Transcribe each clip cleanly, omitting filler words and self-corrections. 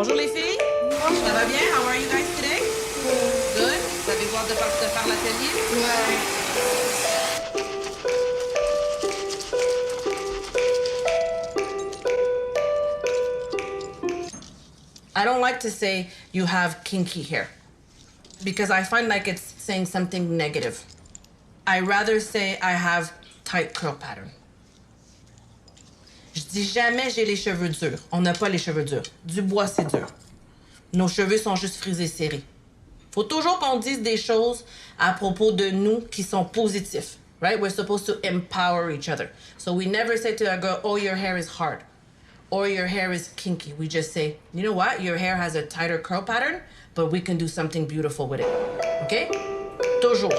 Bonjour les filles. Ça va bien? How are you guys today? Good. Vous avez hâte de faire l'atelier? Ouais. I don't like to say you have kinky hair because I find like it's saying something negative. I rather say I have tight curl pattern. Je dis jamais j'ai les cheveux durs. On n'a pas les cheveux durs. Du bois, c'est dur. Nos cheveux sont juste frisés serrés. Faut toujours qu'on dise des choses à propos de nous qui sont positifs, right? We're supposed to empower each other. So we never say to a girl, oh, your hair is hard, or your hair is kinky. We just say, you know what? Your hair has a tighter curl pattern, but we can do something beautiful with it, okay? Toujours.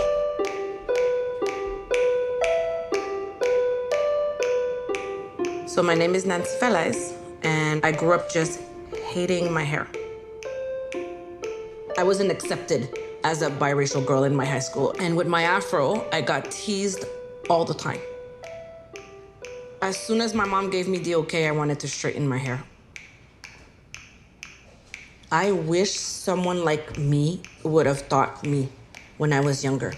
So my name is Nancy Felez, and I grew up just hating my hair. I wasn't accepted as a biracial girl in my high school, and with my afro, I got teased all the time. As soon as my mom gave me the okay, I wanted to straighten my hair. I wish someone like me would have taught me when I was younger.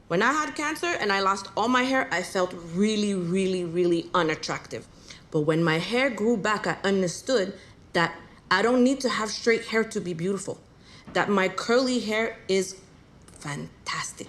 When I had cancer and I lost all my hair, I felt really, really, really unattractive. But when my hair grew back, I understood that I don't need to have straight hair to be beautiful, that my curly hair is fantastic.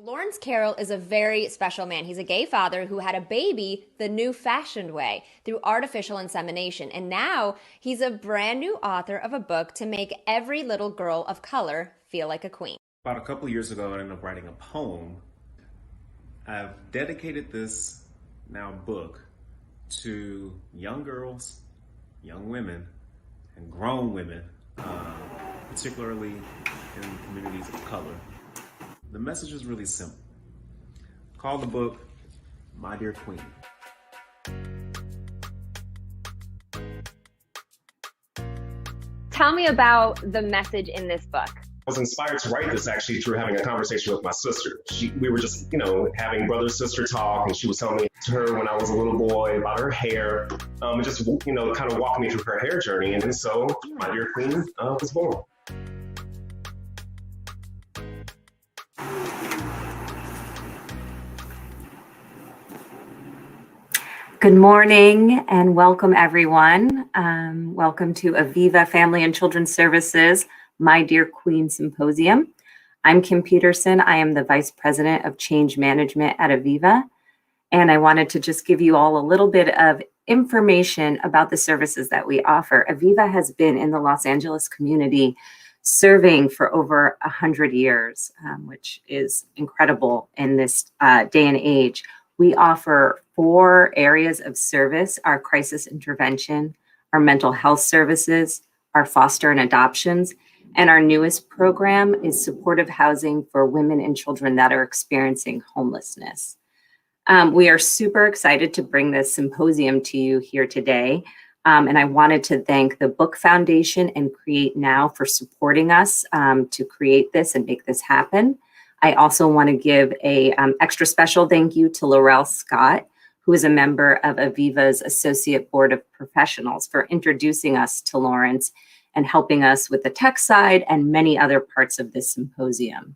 Lawrence Carroll is a very special man. He's a gay father who had a baby the new fashioned way through artificial insemination. And now he's a brand new author of a book to make every little girl of color feel like a queen. About a couple of years ago, I ended up writing a poem. I've dedicated this now book to young girls, young women, and grown women, particularly in communities of color. The message is really simple. Call the book My Dear Queen. Tell me about the message in this book. I was inspired to write this actually through having a conversation with my sister. We were just, having brother-sister talk, and she was telling me to her when I was a little boy about her hair, and just, kind of walking me through her hair journey. And so My Dear Queen was born. Good morning and welcome everyone. Welcome to Aviva Family and Children Services, My Dear Queen Symposium. I'm Kim Peterson. I am the Vice President of Change Management at Aviva. And I wanted to just give you all a little bit of information about the services that we offer. Aviva has been in the Los Angeles community serving for over 100 years, which is incredible in this day and age. We offer 4 areas of service: our crisis intervention, our mental health services, our foster and adoptions, and our newest program is supportive housing for women and children that are experiencing homelessness. We are super excited to bring this symposium to you here today. And I wanted to thank the Book Foundation and Create Now for supporting us to create this and make this happen. I also want to give a extra special thank you to Lawrence Scott, who is a member of Aviva's Associate Board of Professionals, for introducing us to Lawrence and helping us with the tech side and many other parts of this symposium.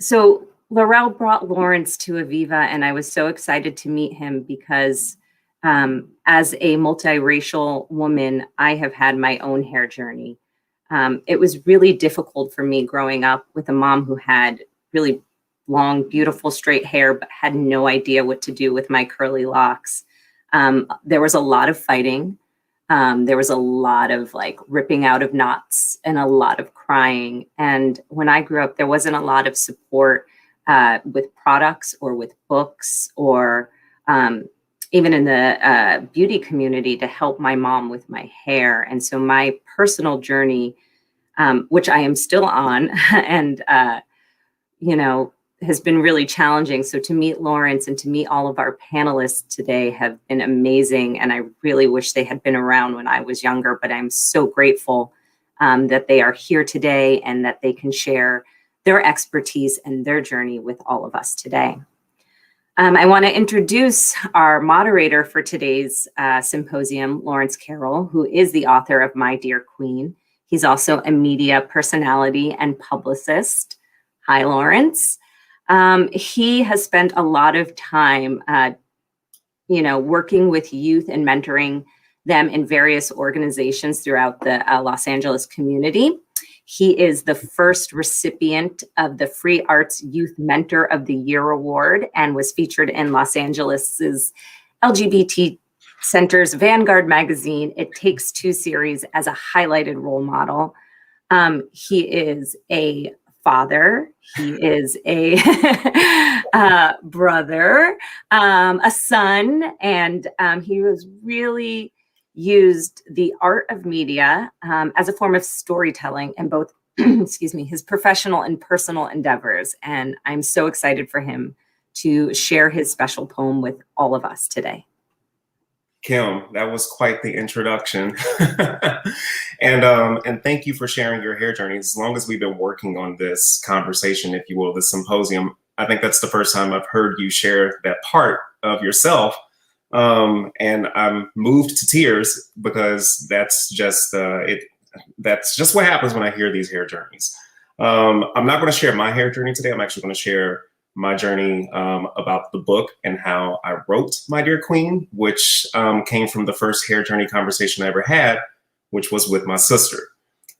So Laurel brought Lawrence to Aviva, and I was so excited to meet him because as a multiracial woman, I have had my own hair journey. It was really difficult for me growing up with a mom who had really long, beautiful, straight hair, but had no idea what to do with my curly locks. There was a lot of fighting. There was a lot of like ripping out of knots and a lot of crying. And when I grew up, there wasn't a lot of support with products or with books or even in the beauty community to help my mom with my hair. And so my personal journey, which I am still on and, has been really challenging. So to meet Lawrence and to meet all of our panelists today have been amazing. And I really wish they had been around when I was younger, but I'm so grateful that they are here today and that they can share their expertise and their journey with all of us today. I want to introduce our moderator for today's symposium, Lawrence Carroll, who is the author of My Dear Queen. He's also a media personality and publicist. Hi, Lawrence. He has spent a lot of time, working with youth and mentoring them in various organizations throughout the Los Angeles community. He is the first recipient of the Free Arts Youth Mentor of the Year Award and was featured in Los Angeles's LGBT Center's Vanguard magazine, It Takes Two series as a highlighted role model. He is a father, he is a brother, a son, and he was really used the art of media as a form of storytelling in both, his professional and personal endeavors. And I'm so excited for him to share his special poem with all of us today. Kim, that was quite the introduction. And thank you for sharing your hair journey. As long as we've been working on this conversation, if you will, this symposium, I think that's the first time I've heard you share that part of yourself. And I'm moved to tears because that's just what happens when I hear these hair journeys. I'm not going to share my hair journey today. I'm actually going to share my journey about the book and how I wrote My Dear Queen, which came from the first hair journey conversation I ever had, which was with my sister.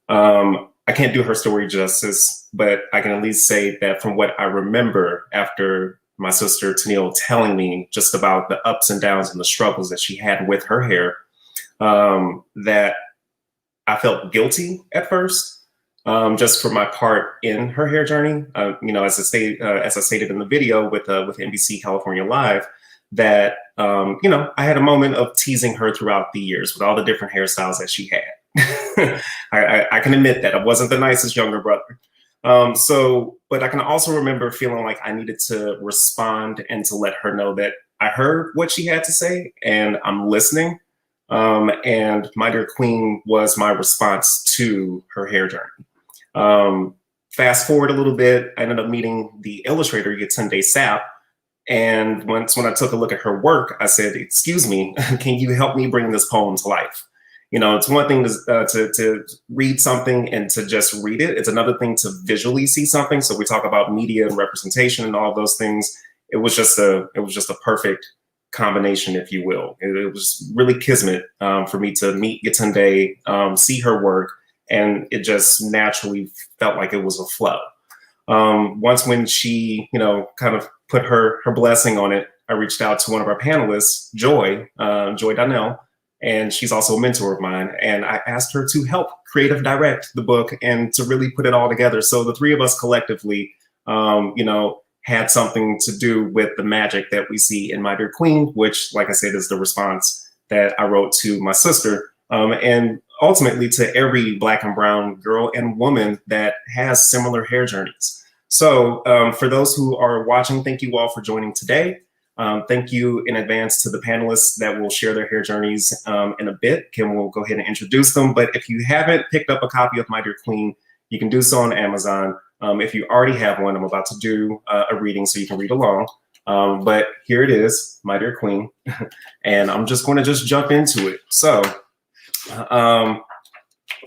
I can't do her story justice, but I can at least say that from what I remember after my sister Tennille telling me just about the ups and downs and the struggles that she had with her hair, that I felt guilty at first, just for my part in her hair journey. As I stated in the video with NBC California Live, that I had a moment of teasing her throughout the years with all the different hairstyles that she had. I can admit that I wasn't the nicest younger brother. But I can also remember feeling like I needed to respond and to let her know that I heard what she had to say and I'm listening. And My Dear Queen was my response to her hair journey. Fast forward a little bit, I ended up meeting the illustrator, Yetunde Sapp. And when I took a look at her work, I said, "Excuse me, can you help me bring this poem to life?" It's one thing to read something and to just read it. It's another thing to visually see something. So we talk about media and representation and all of those things. It was just a perfect combination, if you will. It was really kismet for me to meet Yetunde, see her work, and it just naturally felt like it was a flow. Once when she, kind of put her blessing on it, I reached out to one of our panelists, Joy Donnell, and she's also a mentor of mine. And I asked her to help creative direct the book and to really put it all together. So the three of us collectively, had something to do with the magic that we see in My Dear Queen, which, like I said, is the response that I wrote to my sister, and ultimately to every Black and brown girl and woman that has similar hair journeys. So for those who are watching, thank you all for joining today. Thank you in advance to the panelists that will share their hair journeys in a bit. Kim will go ahead and introduce them. But if you haven't picked up a copy of My Dear Queen, you can do so on Amazon. If you already have one, I'm about to do a reading so you can read along. But here it is, My Dear Queen. And I'm just going to jump into it. So,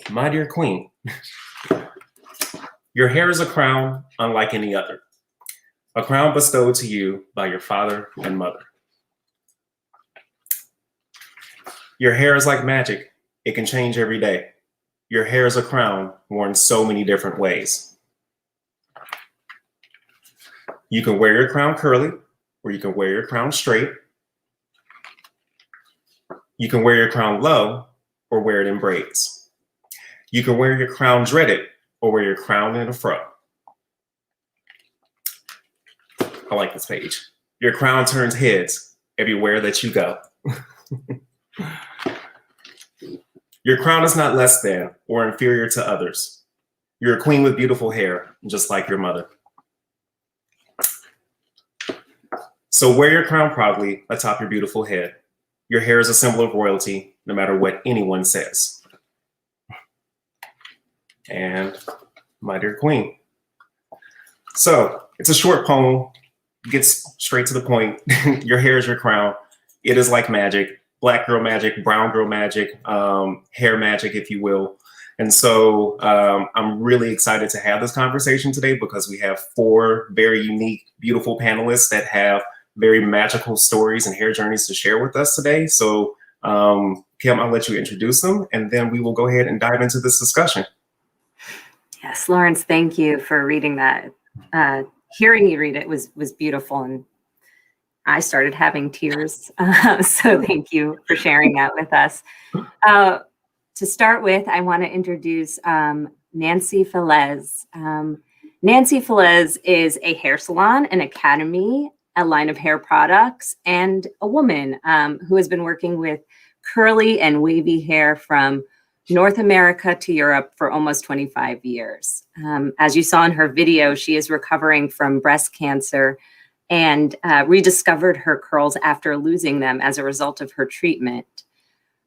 My Dear Queen, your hair is a crown unlike any other. A crown bestowed to you by your father and mother. Your hair is like magic. It can change every day. Your hair is a crown worn so many different ways. You can wear your crown curly, or you can wear your crown straight. You can wear your crown low, or wear it in braids. You can wear your crown dreaded, or wear your crown in a fro. I like this page. Your crown turns heads everywhere that you go. Your crown is not less than or inferior to others. You're a queen with beautiful hair, just like your mother. So wear your crown proudly atop your beautiful head. Your hair is a symbol of royalty, no matter what anyone says. And My Dear Queen. So it's a short poem, gets straight to the point. Your hair is your crown. It is like magic, Black girl magic, brown girl magic, hair magic, if you will. And so I'm really excited to have this conversation today because we have 4 very unique, beautiful panelists that have very magical stories and hair journeys to share with us today. So Kim, I'll let you introduce them and then we will go ahead and dive into this discussion. Yes, Lawrence, thank you for reading that. Hearing you read it was beautiful, and I started having tears. So thank you for sharing that with us. To start with, I want to introduce Nancy Felez. Nancy Felez is a hair salon, an academy, a line of hair products, and a woman who has been working with curly and wavy hair from North America to Europe for almost 25 years. As you saw in her video, she is recovering from breast cancer and rediscovered her curls after losing them as a result of her treatment.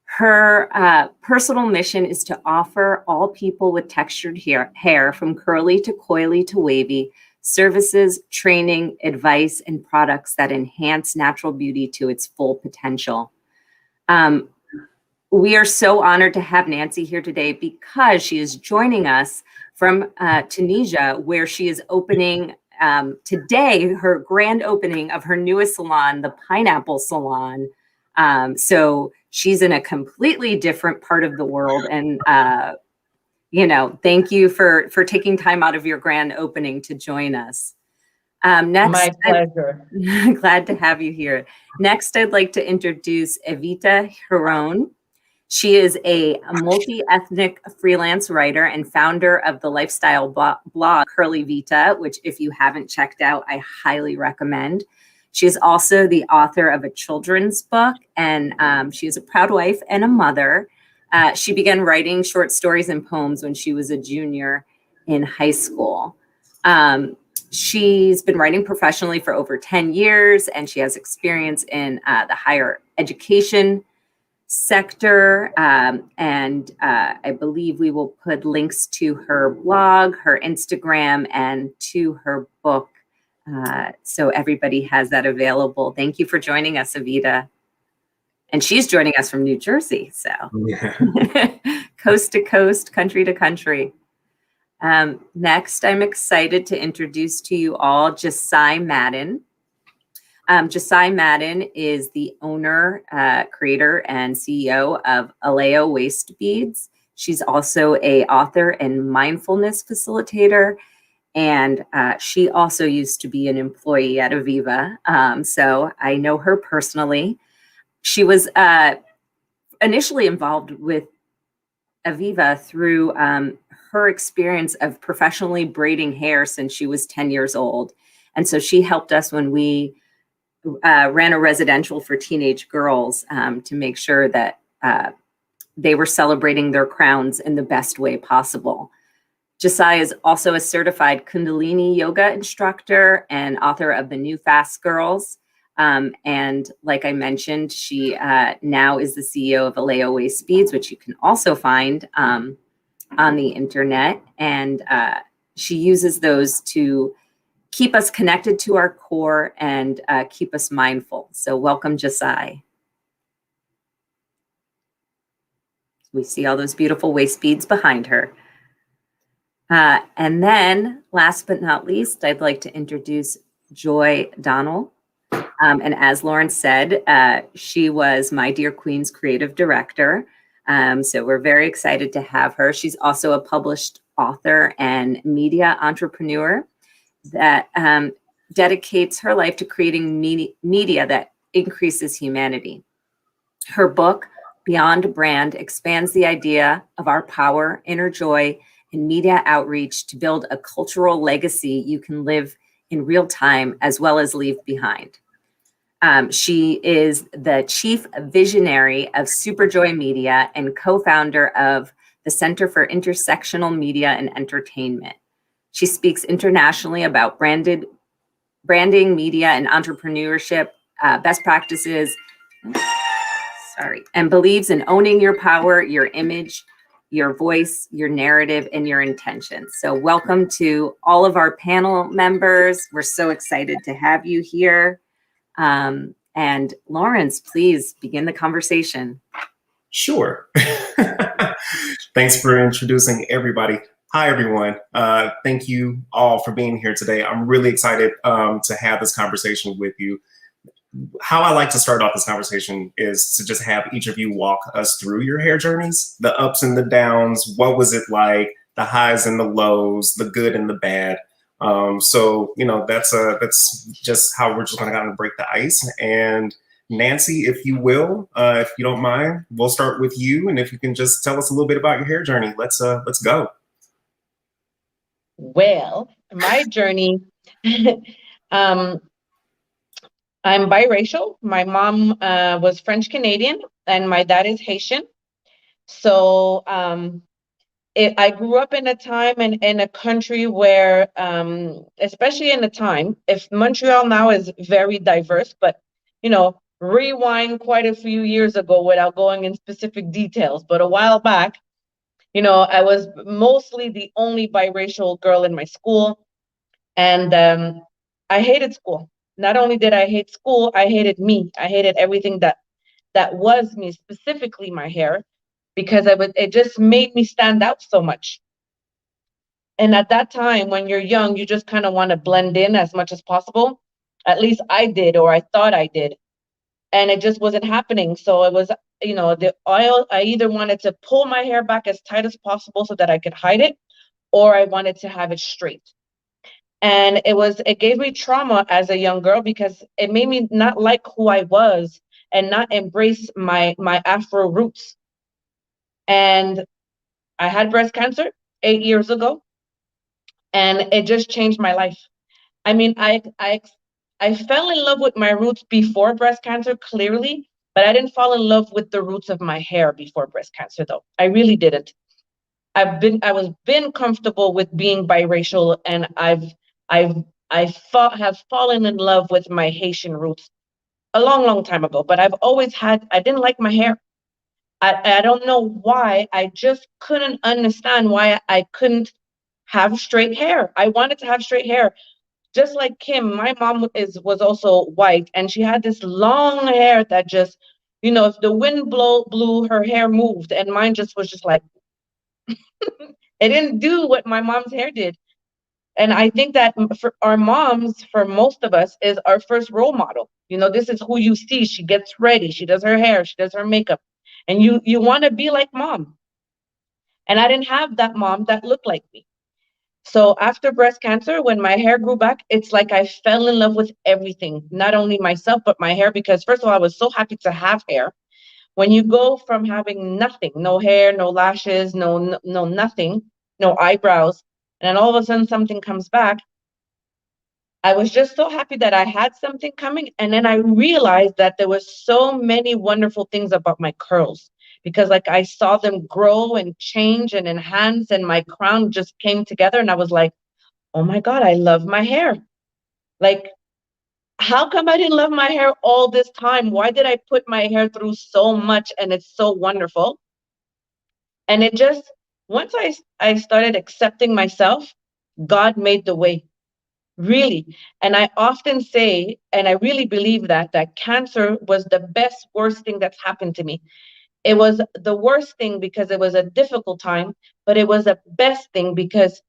Her personal mission is to offer all people with textured hair from curly to coily to wavy, services, training, advice, and products that enhance natural beauty to its full potential. We are so honored to have Nancy here today because she is joining us from Tunisia, where she is opening today her grand opening of her newest salon, the Pineapple Salon. So she's in a completely different part of the world, and thank you for taking time out of your grand opening to join us. Next, my pleasure. Glad to have you here. Next, I'd like to introduce Evita Hiron. She is a multi-ethnic freelance writer and founder of the lifestyle blog Curly Vita, which if you haven't checked out, I highly recommend. She is also the author of a children's book, and she is a proud wife and a mother. She began writing short stories and poems when she was a junior in high school. She's been writing professionally for over 10 years, and she has experience in the higher education sector. And I believe we will put links to her blog, her Instagram, and to her book. So everybody has that available. Thank you for joining us, Evita. And she's joining us from New Jersey. So yeah. Coast to coast, country to country. Next, I'm excited to introduce to you all Jasai Madden. Jasai Madden is the owner, creator, and CEO of Aleo Waist Beads. She's also an author and mindfulness facilitator. And she also used to be an employee at Aviva. So I know her personally. She was initially involved with Aviva through her experience of professionally braiding hair since she was 10 years old. And so she helped us when we ran a residential for teenage girls to make sure that they were celebrating their crowns in the best way possible. Josiah is also a certified Kundalini yoga instructor and author of The New Fast Girls. And like I mentioned, she now is the CEO of LAUSD, which you can also find on the internet. And she uses those to keep us connected to our core and keep us mindful. So welcome, Josiah. We see all those beautiful waist beads behind her. And then last but not least, I'd like to introduce Joy Donnell. And as Lawrence said, she was My Dear Queen's creative director. So we're very excited to have her. She's also a published author and media entrepreneur that dedicates her life to creating media that increases humanity. Her book, Beyond Brand, expands the idea of our power, inner joy, and media outreach to build a cultural legacy you can live in real time as well as leave behind. She is the chief visionary of Superjoy Media and co-founder of the Center for Intersectional Media and Entertainment. She speaks internationally about branding, media, and entrepreneurship best practices, and believes in owning your power, your image, your voice, your narrative, and your intentions. So welcome to all of our panel members. We're so excited to have you here. And Lawrence, please begin the conversation. Sure. Thanks for introducing everybody. Hi, everyone. Thank you all for being here today. I'm really excited to have this conversation with you. How I like to start off this conversation is to just have each of you walk us through your hair journeys, the ups and the downs. What was it like? The highs and the lows, the good and the bad. So, you know, that's just how we're just going to kind of break the ice. And Nancy, if you will, if you don't mind, we'll start with you. And if you can just tell us a little bit about your hair journey, let's go. Well, my journey, I'm biracial. My mom was French Canadian and my dad is Haitian. So I grew up in a time and in a country where, especially in the time, if Montreal now is very diverse, but, you know, rewind quite a few years ago without going in specific details, but a while back, you know, I was mostly the only biracial girl in my school. And I hated school. Not only did I hate school, I hated me. I hated everything that was me, specifically my hair, because it just made me stand out so much. And at that time, when you're young, you just kind of want to blend in as much as possible. At least I did, or I thought I did. And it just wasn't happening. So it was, you know, the oil, I either wanted to pull my hair back as tight as possible so that I could hide it, or I wanted to have it straight. And it gave me trauma as a young girl because it made me not like who I was and not embrace my Afro roots. And I had breast cancer 8 years ago, and it just changed my life. I mean, I fell in love with my roots before breast cancer, clearly, but I didn't fall in love with the roots of my hair before breast cancer, though. I really didn't. I've been comfortable with being biracial, and have fallen in love with my Haitian roots a long time ago, but I didn't like my hair. I don't know why. I just couldn't understand why I couldn't have straight hair. I wanted to have straight hair. Just like Kim, my mom was also white, and she had this long hair that just, you know, if the wind blew, her hair moved, and mine just was just like, it didn't do what my mom's hair did. And I think that for our moms, for most of us, is our first role model. You know, this is who you see. She gets ready. She does her hair. She does her makeup. And you want to be like mom. And I didn't have that mom that looked like me. So after breast cancer, when my hair grew back, it's like I fell in love with everything, not only myself, but my hair, because first of all, I was so happy to have hair. when you go from having nothing, no hair, no lashes, no nothing, no eyebrows, and then all of a sudden something comes back, I was just so happy that I had something coming. And then I realized that there was so many wonderful things about my curls, because like I saw them grow and change and enhance, and my crown just came together, and I was like, oh my God, I love my hair. Like, how come I didn't love my hair all this time? Why did I put my hair through so much and it's so wonderful? And it just, once I started accepting myself, God made the way, really. And I often say, and I really believe that cancer was the best, worst thing that's happened to me. It was the worst thing because it was a difficult time, but it was the best thing because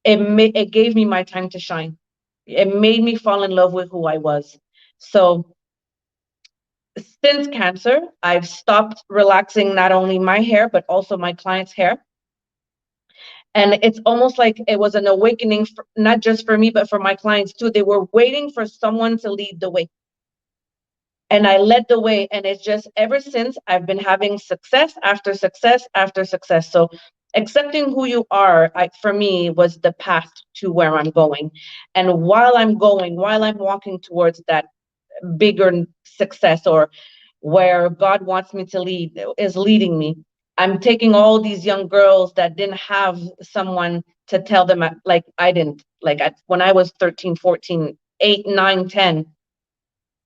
it gave me my time to shine. It made me fall in love with who I was. So since cancer, I've stopped relaxing not only my hair, but also my clients' hair. And it's almost like it was an awakening, not just for me, but for my clients too. They were waiting for someone to lead the way. And I led the way. And it's just ever since I've been having success after success after success. So accepting who you are, for me, was the path to where I'm going. And while I'm walking towards that bigger success, or where God wants me to lead, is leading me, I'm taking all these young girls that didn't have someone to tell them, like I didn't, when I was 13, 14, 8, 9, 10,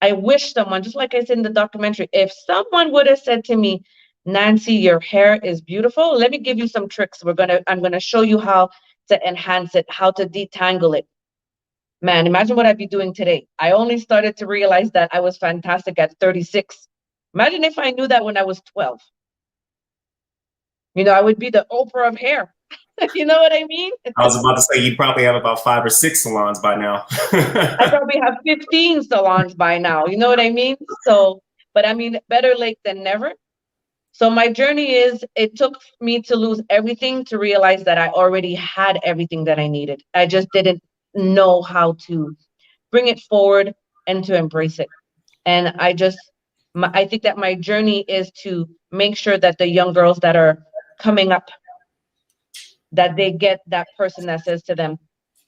I wish someone, just like I said in the documentary, if someone would have said to me, Nancy, your hair is beautiful. Let me give you some tricks. I'm gonna show you how to enhance it, how to detangle it. Man, imagine what I'd be doing today. I only started to realize that I was fantastic at 36. Imagine if I knew that when I was 12. I would be the Oprah of hair. You know what I mean? I was about to say, you probably have about 5 or 6 salons by now. I probably have 15 salons by now. You know what I mean? So, but I mean, better late than never. So my journey is, it took me to lose everything to realize that I already had everything that I needed. I just didn't know how to bring it forward and to embrace it. And I think that my journey is to make sure that the young girls that are coming up, that they get that person that says to them,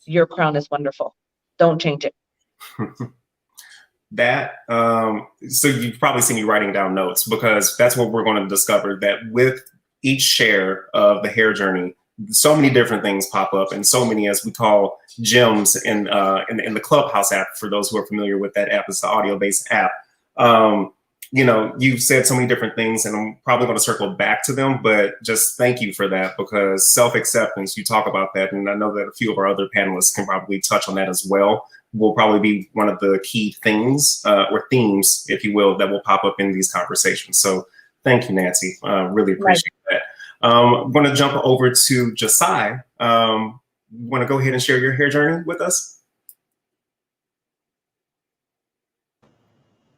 your crown is wonderful. Don't change it. So you've probably seen me writing down notes, because that's what we're going to discover, that with each share of the hair journey, so many different things pop up, and so many, as we call, gems in the Clubhouse app. For those who are familiar with that app, it's the audio-based app. You've said so many different things, and I'm probably going to circle back to them, but just thank you for that, because self-acceptance, you talk about that, and I know that a few of our other panelists can probably touch on that as well. Will probably be one of the key things, or themes, if you will, that will pop up in these conversations. So thank you, Nancy. Really appreciate that. I'm going to jump over to Josiah. Want to go ahead and share your hair journey with us?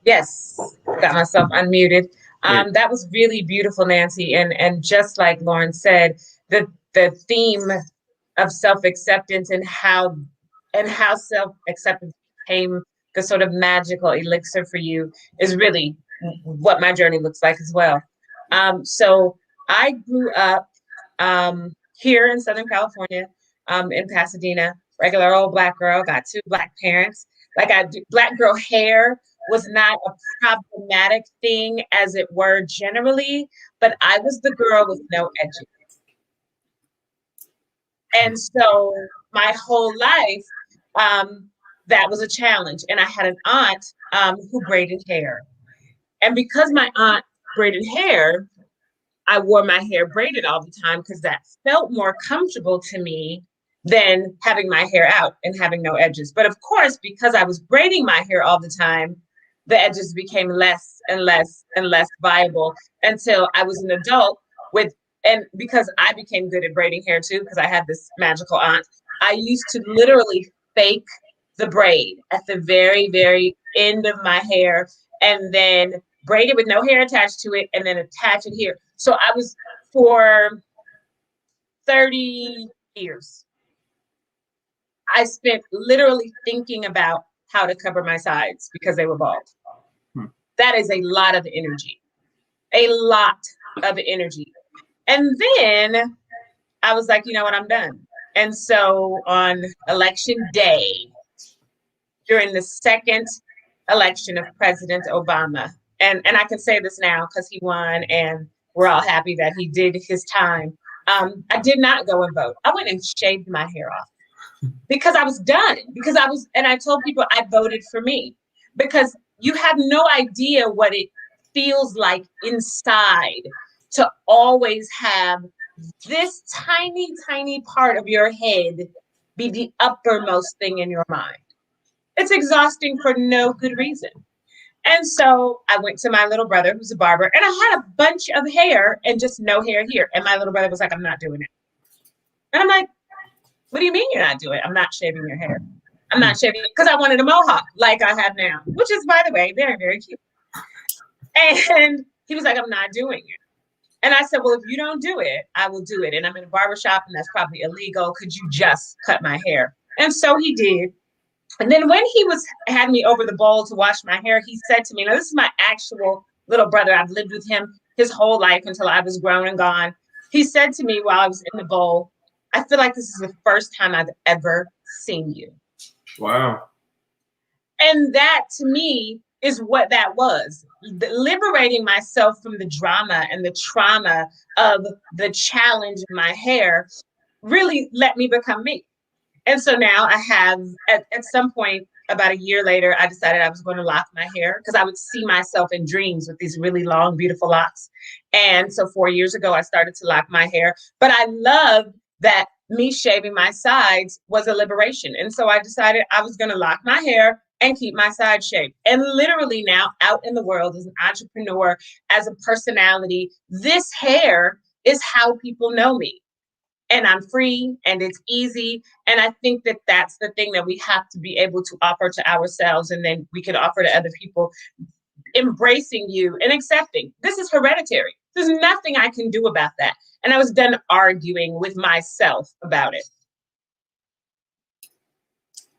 Yes, got myself unmuted. That was really beautiful, Nancy. And just like Lauren said, the theme of self-acceptance and how self-acceptance became the sort of magical elixir for you is really what my journey looks like as well. So I grew up here in Southern California, in Pasadena, regular old Black girl, got 2 Black parents. Black girl hair was not a problematic thing as it were generally, but I was the girl with no edges. And so my whole life, that was a challenge. And I had an aunt who braided hair. And because my aunt braided hair, I wore my hair braided all the time, because that felt more comfortable to me than having my hair out and having no edges. But of course, because I was braiding my hair all the time, the edges became less and less and less viable until I was an adult and because I became good at braiding hair too, because I had this magical aunt, I used to literally fake the braid at the very, very end of my hair, and then braid it with no hair attached to it, and then attach it here. So I was, for 30 years, I spent literally thinking about how to cover my sides because they were bald. That is a lot of energy. a lot of energy. And then I was like, you know what, I'm done. And so on election day, during the second election of President Obama, and I can say this now because he won and we're all happy that he did his time. I did not go and vote. I went and shaved my hair off because I was done. And I told people I voted for me because you have no idea what it feels like inside to always have this tiny, tiny part of your head be the uppermost thing in your mind. It's exhausting for no good reason. And so I went to my little brother, who's a barber, and I had a bunch of hair and just no hair here. And my little brother was like, I'm not doing it. And I'm like, what do you mean you're not doing it? I'm not shaving your hair. I'm not shaving it because I wanted a mohawk like I have now, which is, by the way, very, very cute. And he was like, I'm not doing it. And I said, well, if you don't do it, I will do it. And I'm in a barbershop and that's probably illegal. Could you just cut my hair? And so he did. And then when he had me over the bowl to wash my hair, he said to me, now this is my actual little brother. I've lived with him his whole life until I was grown and gone. He said to me while I was in the bowl, I feel like this is the first time I've ever seen you. Wow. And that to me is what that was. Liberating myself from the drama and the trauma of the challenge in my hair really let me become me. And so now I have, at some point, about a year later, I decided I was going to lock my hair because I would see myself in dreams with these really long, beautiful locks. And so 4 years ago, I started to lock my hair. But I loved that me shaving my sides was a liberation. And so I decided I was going to lock my hair and keep my sides shaved. And literally now out in the world as an entrepreneur, as a personality, this hair is how people know me. And I'm free and it's easy. And I think that that's the thing that we have to be able to offer to ourselves. And then we can offer to other people, embracing you and accepting. This is hereditary. There's nothing I can do about that. And I was done arguing with myself about it.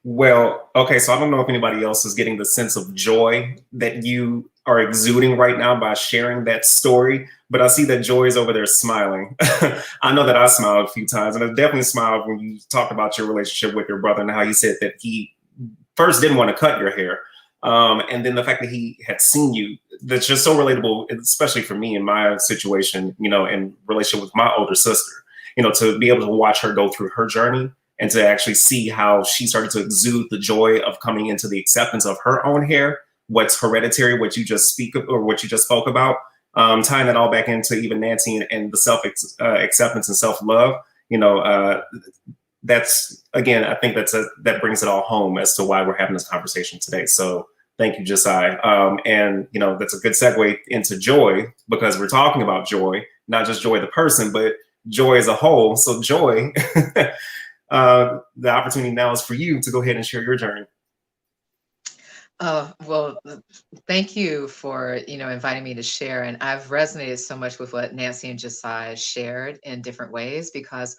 Well, okay, so I don't know if anybody else is getting the sense of joy that you are exuding right now by sharing that story, but I see that Joy is over there smiling. I know that I smiled a few times, and I definitely smiled when you talked about your relationship with your brother and how you said that he first didn't want to cut your hair. And then the fact that he had seen you, that's just so relatable, especially for me in my situation, you know, in relationship with my older sister, you know, to be able to watch her go through her journey and to actually see how she started to exude the joy of coming into the acceptance of her own hair, what's hereditary, what you just spoke about, tying it all back into even Nancy and the self-acceptance and self-love, you know, that's, again, I think that brings it all home as to why we're having this conversation today. So thank you, Josiah. And, you know, that's a good segue into Joy, because we're talking about joy, not just Joy the person, but joy as a whole. So Joy, the opportunity now is for you to go ahead and share your journey. Well, thank you for, inviting me to share. And I've resonated so much with what Nancy and Josiah shared in different ways, because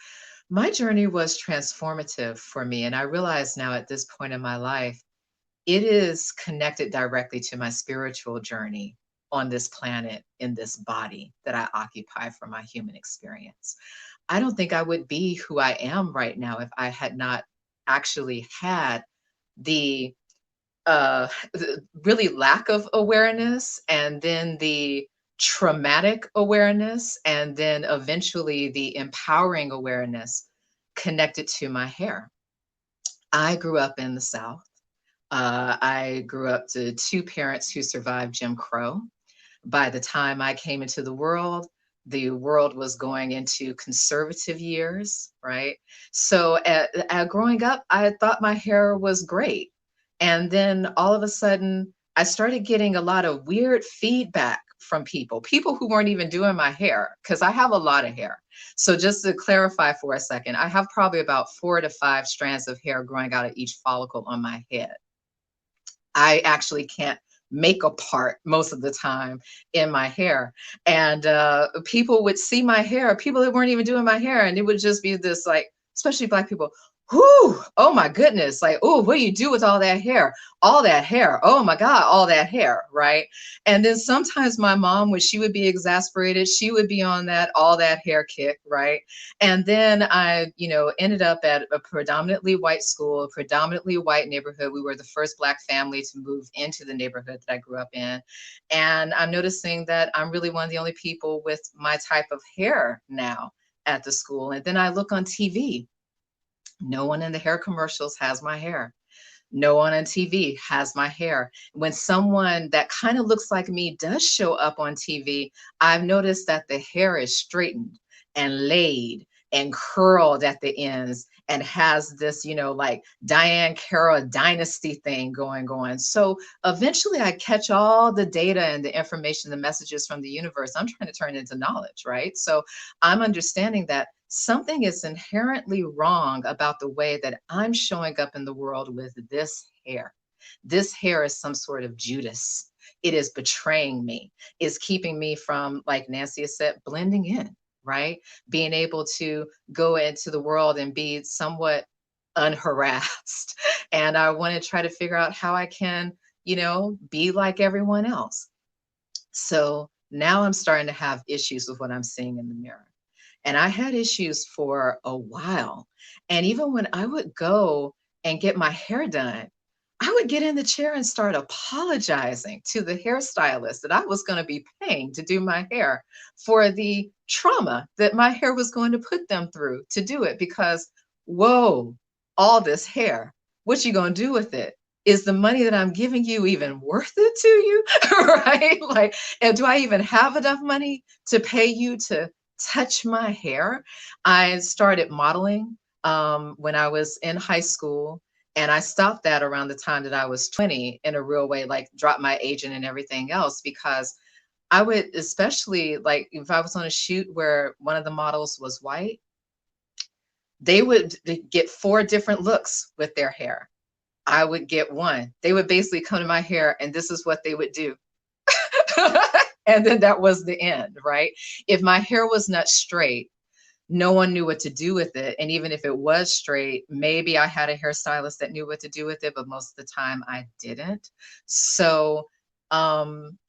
my journey was transformative for me. And I realize now at this point in my life, it is connected directly to my spiritual journey on this planet, in this body that I occupy for my human experience. I don't think I would be who I am right now if I had not actually had the really lack of awareness, and then the traumatic awareness, and then eventually the empowering awareness connected to my hair. I grew up in the South. I grew up to two parents who survived Jim Crow. By the time I came into the world was going into conservative years, right? So growing up, I thought my hair was great. And then all of a sudden, I started getting a lot of weird feedback from people who weren't even doing my hair, because I have a lot of hair. So just to clarify for a second, I have probably about 4 to 5 strands of hair growing out of each follicle on my head. I actually can't make a part most of the time in my hair. And people would see my hair, people that weren't even doing my hair, and it would just be this, like, especially Black people, whoo, oh my goodness, like, oh, what do you do with all that hair? All that hair, oh my God, all that hair, right? And then sometimes my mom, when she would be exasperated, she would be on that all that hair kick, right? And then I, ended up at a predominantly white school, a predominantly white neighborhood. We were the first Black family to move into the neighborhood that I grew up in. And I'm noticing that I'm really one of the only people with my type of hair now at the school. And then I look on TV. No one in the hair commercials has my hair. No one on TV has my hair. When someone that kind of looks like me does show up on TV, I've noticed that the hair is straightened and laid and curled at the ends and has this, like Diane Carroll dynasty thing going on. So eventually I catch all the data and the information, the messages from the universe. I'm trying to turn it into knowledge, right? So I'm understanding that something is inherently wrong about the way that I'm showing up in the world with this hair. This hair is some sort of Judas. It is betraying me, is keeping me from, like Nancy has said, blending in, right? Being able to go into the world and be somewhat unharassed. And I want to try to figure out how I can, be like everyone else. So now I'm starting to have issues with what I'm seeing in the mirror. And I had issues for a while. And even when I would go and get my hair done, I would get in the chair and start apologizing to the hairstylist that I was going to be paying to do my hair for the trauma that my hair was going to put them through to do it. Because, whoa, all this hair, what you going to do with it? Is the money that I'm giving you even worth it to you? Right? Like, and do I even have enough money to pay you to touch my hair? I started modeling when I was in high school, and I stopped that around the time that I was 20 in a real way, like dropped my agent and everything else, because I would, especially like if I was on a shoot where one of the models was white, they would get 4 different looks with their hair. I would get one. They would basically come to my hair and this is what they would do. And then that was the end, right? If my hair was not straight, no one knew what to do with it. And even if it was straight, maybe I had a hairstylist that knew what to do with it, but most of the time I didn't. So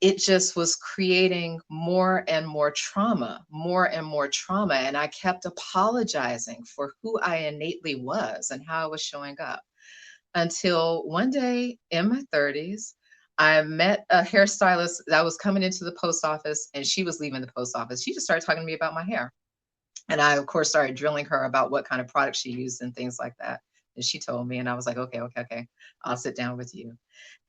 it just was creating more and more trauma. And I kept apologizing for who I innately was and how I was showing up. Until one day in my 30s, I met a hairstylist that was coming into the post office, and she was leaving the post office. She just started talking to me about my hair. And I, of course, started drilling her about what kind of product she used and things like that. And she told me, and I was like, okay, I'll sit down with you.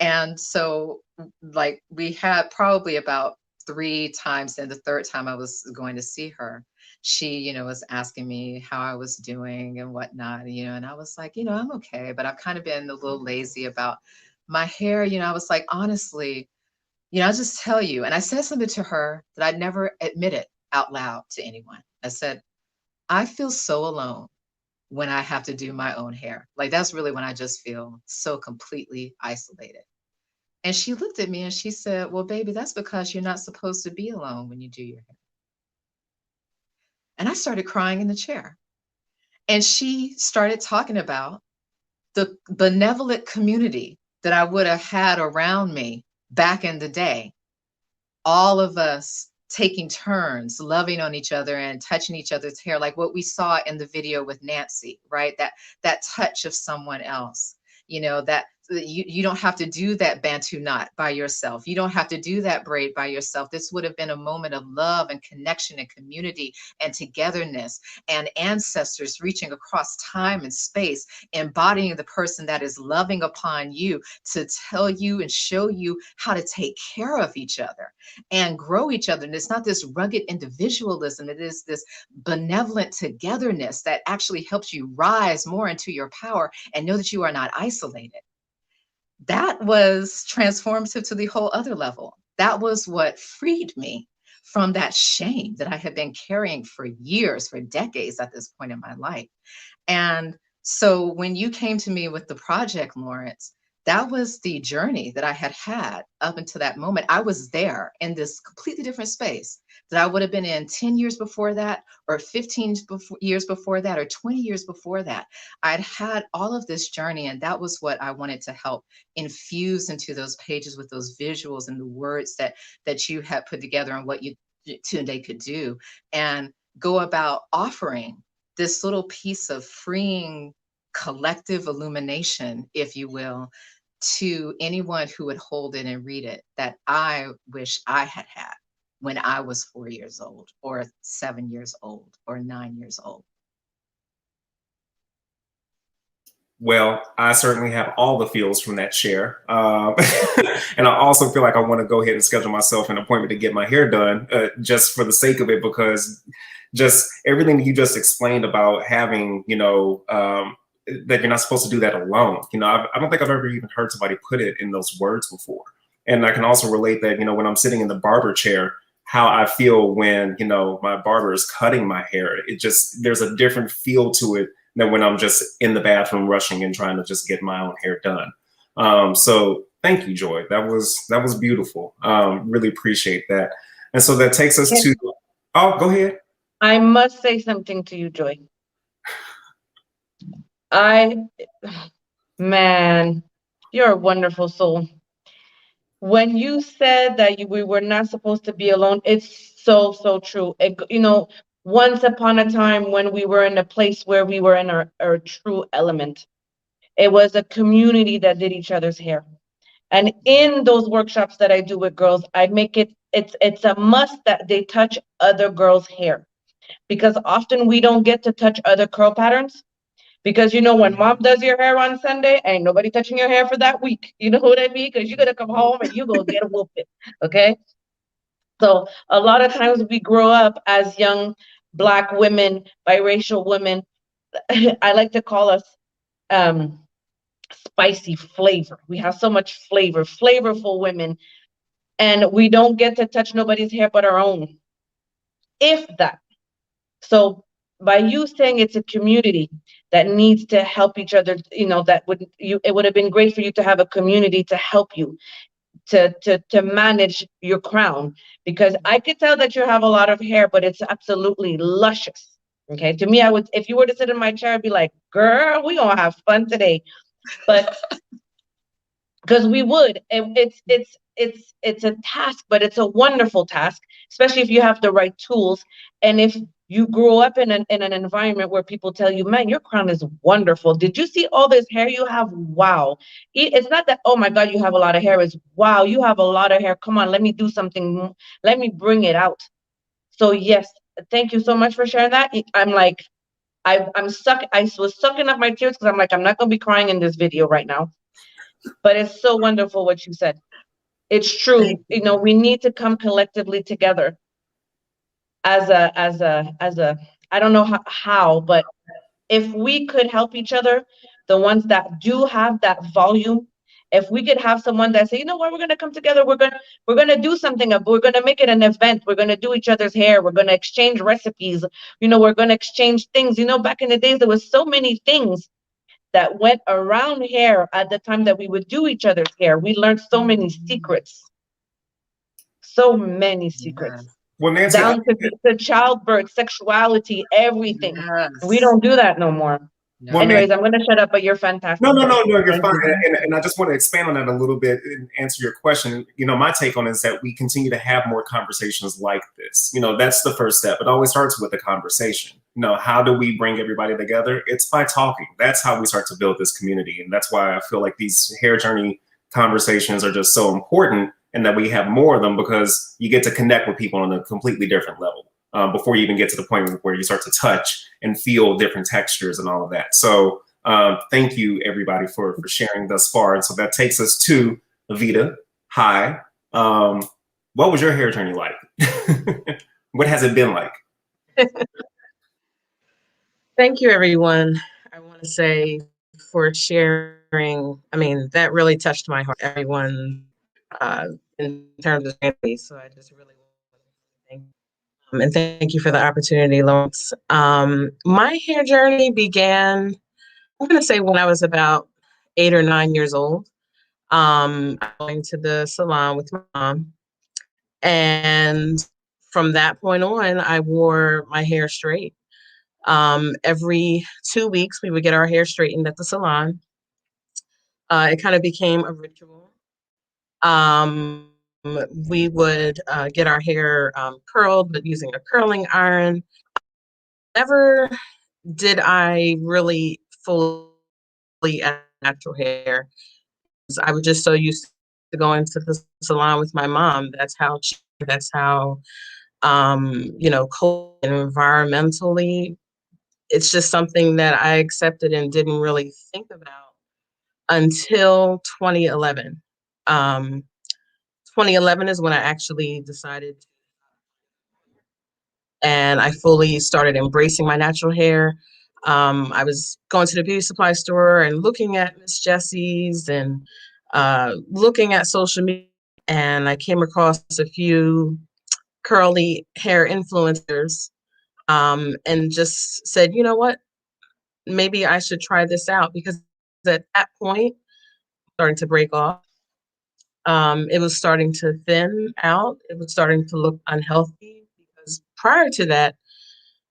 And so, like, we had probably about 3 times, and the 3rd time I was going to see her, she, was asking me how I was doing and whatnot, and I was like, I'm okay, but I've kind of been a little lazy about my hair. I was like, honestly, I'll just tell you. And I said something to her that I'd never admitted out loud to anyone. I said, I feel so alone when I have to do my own hair. Like, that's really when I just feel so completely isolated. And she looked at me and she said, well, baby, that's because you're not supposed to be alone when you do your hair. And I started crying in the chair. And she started talking about the benevolent community that I would have had around me back in the day. All of us taking turns, loving on each other and touching each other's hair, like what we saw in the video with Nancy, right? That touch of someone else, that you don't have to do that Bantu knot by yourself. You don't have to do that braid by yourself. This would have been a moment of love and connection and community and togetherness and ancestors reaching across time and space, embodying the person that is loving upon you to tell you and show you how to take care of each other and grow each other. And it's not this rugged individualism. It is this benevolent togetherness that actually helps you rise more into your power and know that you are not isolated. That was transformative to the whole other level. That was what freed me from that shame that I had been carrying for years, for decades at this point in my life. And so when you came to me with the project, Lawrence, that was the journey that I had up until that moment. I was there in this completely different space that I would have been in 10 years before that, or 15 years before that, or 20 years before that. I'd had all of this journey, and that was what I wanted to help infuse into those pages with those visuals and the words that you had put together and what you today could do, and go about offering this little piece of freeing collective illumination, if you will, to anyone who would hold it and read it, that I wish I had when I was 4 years old, or 7 years old, or 9 years old. Well, I certainly have all the feels from that share. And I also feel like I want to go ahead and schedule myself an appointment to get my hair done, just for the sake of it, because just everything that you just explained about having, that you're not supposed to do that alone. I don't think I've ever even heard somebody put it in those words before. And I can also relate that, when I'm sitting in the barber chair, how I feel when, my barber is cutting my hair. There's a different feel to it than when I'm just in the bathroom rushing and trying to just get my own hair done. So thank you, Joy. That was beautiful. Really appreciate that. And so that takes us to, oh, go ahead. I must say something to you, Joy. Man, you're a wonderful soul. When you said that we were not supposed to be alone, it's so, so true. Once upon a time when we were in a place where we were in our true element, it was a community that did each other's hair. And in those workshops that I do with girls, I make it's a must that they touch other girls' hair, because often we don't get to touch other curl patterns. Because when mom does your hair on Sunday, ain't nobody touching your hair for that week. You know what I mean? Because you're going to come home and you're going to get a whooping. Okay? So a lot of times we grow up as young Black women, biracial women. I like to call us spicy flavor. We have so much flavor, flavorful women. And we don't get to touch nobody's hair but our own. If that. So by you saying it's a community that needs to help each other, it would have been great for you to have a community to help you to manage your crown, because I could tell that you have a lot of hair, but it's absolutely luscious. Okay, to me, if you were to sit in my chair, I'd be like, girl, we gonna have fun today. But because we would, it's a task, but it's a wonderful task, especially if you have the right tools. And if you grow up in an environment where people tell you, man, your crown is wonderful. Did you see all this hair you have? Wow. It's not that, oh my God, you have a lot of hair. It's, wow, you have a lot of hair. Come on, let me do something. Let me bring it out. So yes, thank you so much for sharing that. I'm like, I was sucking up my tears because I'm like, I'm not going to be crying in this video right now. But it's so wonderful what you said. It's true. We need to come collectively together as a I don't know how, but if we could help each other, the ones that do have that volume, if we could have someone that say, you know what, we're gonna come together, we're gonna do something, we're gonna make it an event, we're gonna do each other's hair, we're gonna exchange recipes, we're gonna exchange things. Back in the days there was so many things that went around hair at the time that we would do each other's hair. We learned so many secrets. So many secrets. Yeah. Well, Nancy, down to childbirth, sexuality, everything. Yes. We don't do that no more. No. Well, anyways, I'm going to shut up, but you're fantastic. No, you're fine. And I just want to expand on that a little bit and answer your question. My take on it is that we continue to have more conversations like this. That's the first step. It always starts with a conversation. How do we bring everybody together? It's by talking. That's how we start to build this community. And that's why I feel like these hair journey conversations are just so important, and that we have more of them, because you get to connect with people on a completely different level before you even get to the point where you start to touch and feel different textures and all of that. So thank you, everybody, for sharing thus far. And so that takes us to Avita. Hi. What was your hair journey like? What has it been like? Thank you, everyone. I want to say for sharing. I mean, that really touched my heart, everyone, in terms of family. So I just really want to thank you. And thank you for the opportunity, Lawrence. My hair journey began, I'm going to say, when I was about 8 or 9 years old. Going to the salon with my mom. And from that point on, I wore my hair straight. Every 2 weeks, we would get our hair straightened at the salon. It kind of became a ritual. We would get our hair curled, but using a curling iron. Never did I really fully add natural hair. I was just so used to going to the salon with my mom. That's how, cold and environmentally, it's just something that I accepted and didn't really think about until 2011. 2011 is when I actually decided, and I fully started embracing my natural hair. I was going to the beauty supply store and looking at Miss Jessie's and looking at social media, and I came across a few curly hair influencers, and just said, you know what, maybe I should try this out, because at that point, starting to break off. It was starting to thin out. It was starting to look unhealthy, because prior to that,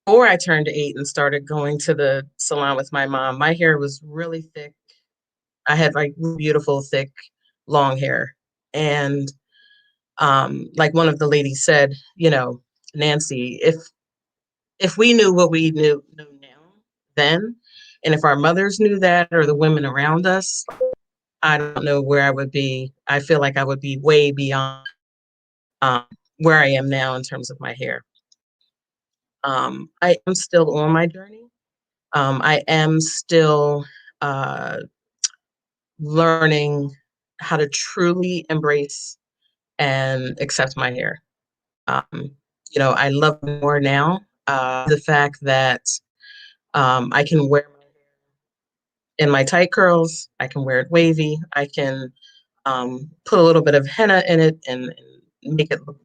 before I turned 8 and started going to the salon with my mom, my hair was really thick. I had like beautiful, thick, long hair. And like one of the ladies said, Nancy, if we knew what we knew now then, and if our mothers knew that, or the women around us, I don't know where I would be. I feel like I would be way beyond where I am now in terms of my hair. I am still on my journey. I am still learning how to truly embrace and accept my hair. I love it more now. The fact that I can wear my hair in my tight curls, I can wear it wavy, I can put a little bit of henna in it and make it look,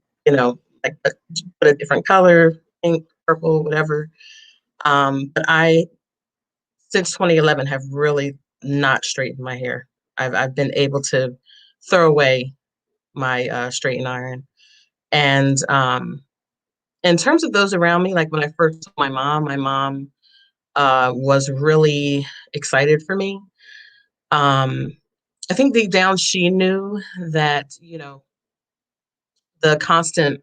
like put a different color, pink, purple, whatever. But I, since 2011, have really not straightened my hair. I've been able to throw away my straighten iron. And in terms of those around me, like when I first saw my mom was really excited for me. I think deep down she knew that, the constant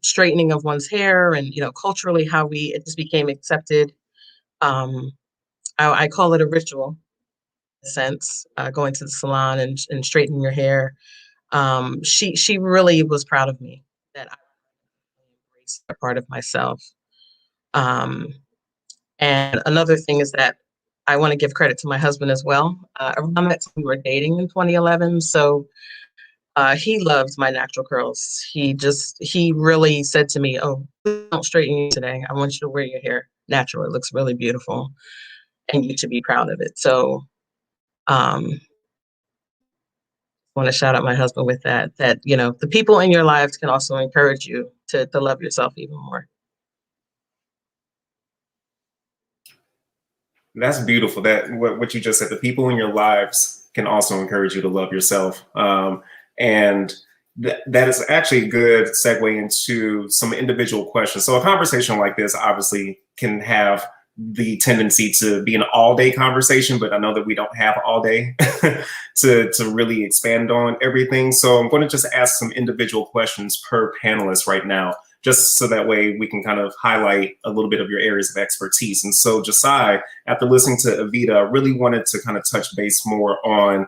straightening of one's hair and, culturally how it just became accepted. I call it a ritual, in a sense, going to the salon and straightening your hair. She really was proud of me that I embraced a part of myself. And another thing is that I want to give credit to my husband as well. Around that time we were dating in 2011, so he loved my natural curls. He really said to me, "Oh, don't straighten you today. I want you to wear your hair natural. It looks really beautiful, and you should be proud of it." So, want to shout out my husband with that. That the people in your lives can also encourage you to love yourself even more. That's beautiful. That what you just said. The people in your lives can also encourage you to love yourself, and that is actually a good segue into some individual questions. So a conversation like this obviously can have the tendency to be an all-day conversation, but I know that we don't have all day to really expand on everything. So I'm going to just ask some individual questions per panelist right now, just so that way we can kind of highlight a little bit of your areas of expertise. And so Josiah, after listening to Aviva, I really wanted to kind of touch base more on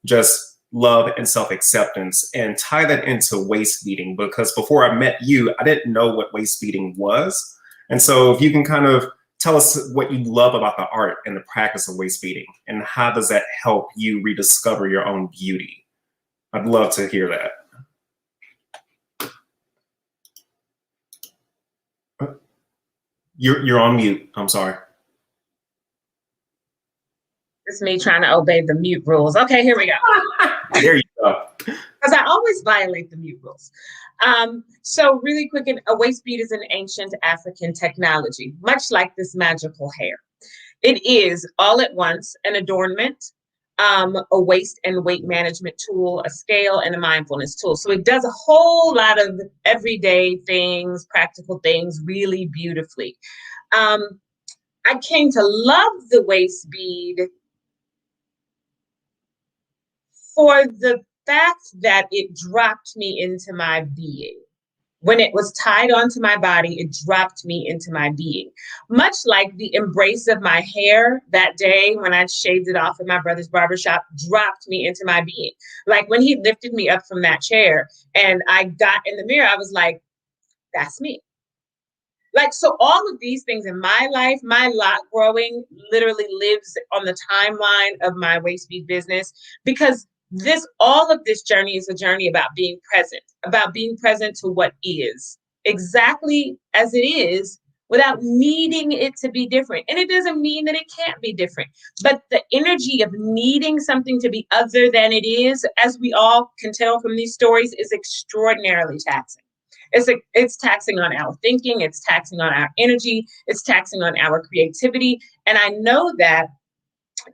just love and self-acceptance and tie that into waist beating, because before I met you, I didn't know what waist beating was. And so if you can kind of tell us what you love about the art and the practice of waist beating, and how does that help you rediscover your own beauty? I'd love to hear that. You're on mute. I'm sorry. It's me trying to obey the mute rules. Okay, here we go. There you go. Because I always violate the mute rules. So really quick, a waist bead is an ancient African technology, much like this magical hair. It is all at once an adornment, a waist and weight management tool, a scale, and a mindfulness tool. So it does a whole lot of everyday things, practical things really beautifully. I came to love the waist bead for the fact that it dropped me into my being. When it was tied onto my body, it dropped me into my being. Much like the embrace of my hair that day when I shaved it off in my brother's barbershop dropped me into my being. Like when he lifted me up from that chair and I got in the mirror, I was like, that's me. Like, so all of these things in my life, my lot growing literally lives on the timeline of my waist bead business, because all of this journey is a journey about being present to what is exactly as it is without needing it to be different. And it doesn't mean that it can't be different, but the energy of needing something to be other than it is, as we all can tell from these stories, is extraordinarily taxing. It's taxing on our thinking, it's taxing on our energy, it's taxing on our creativity. And I know that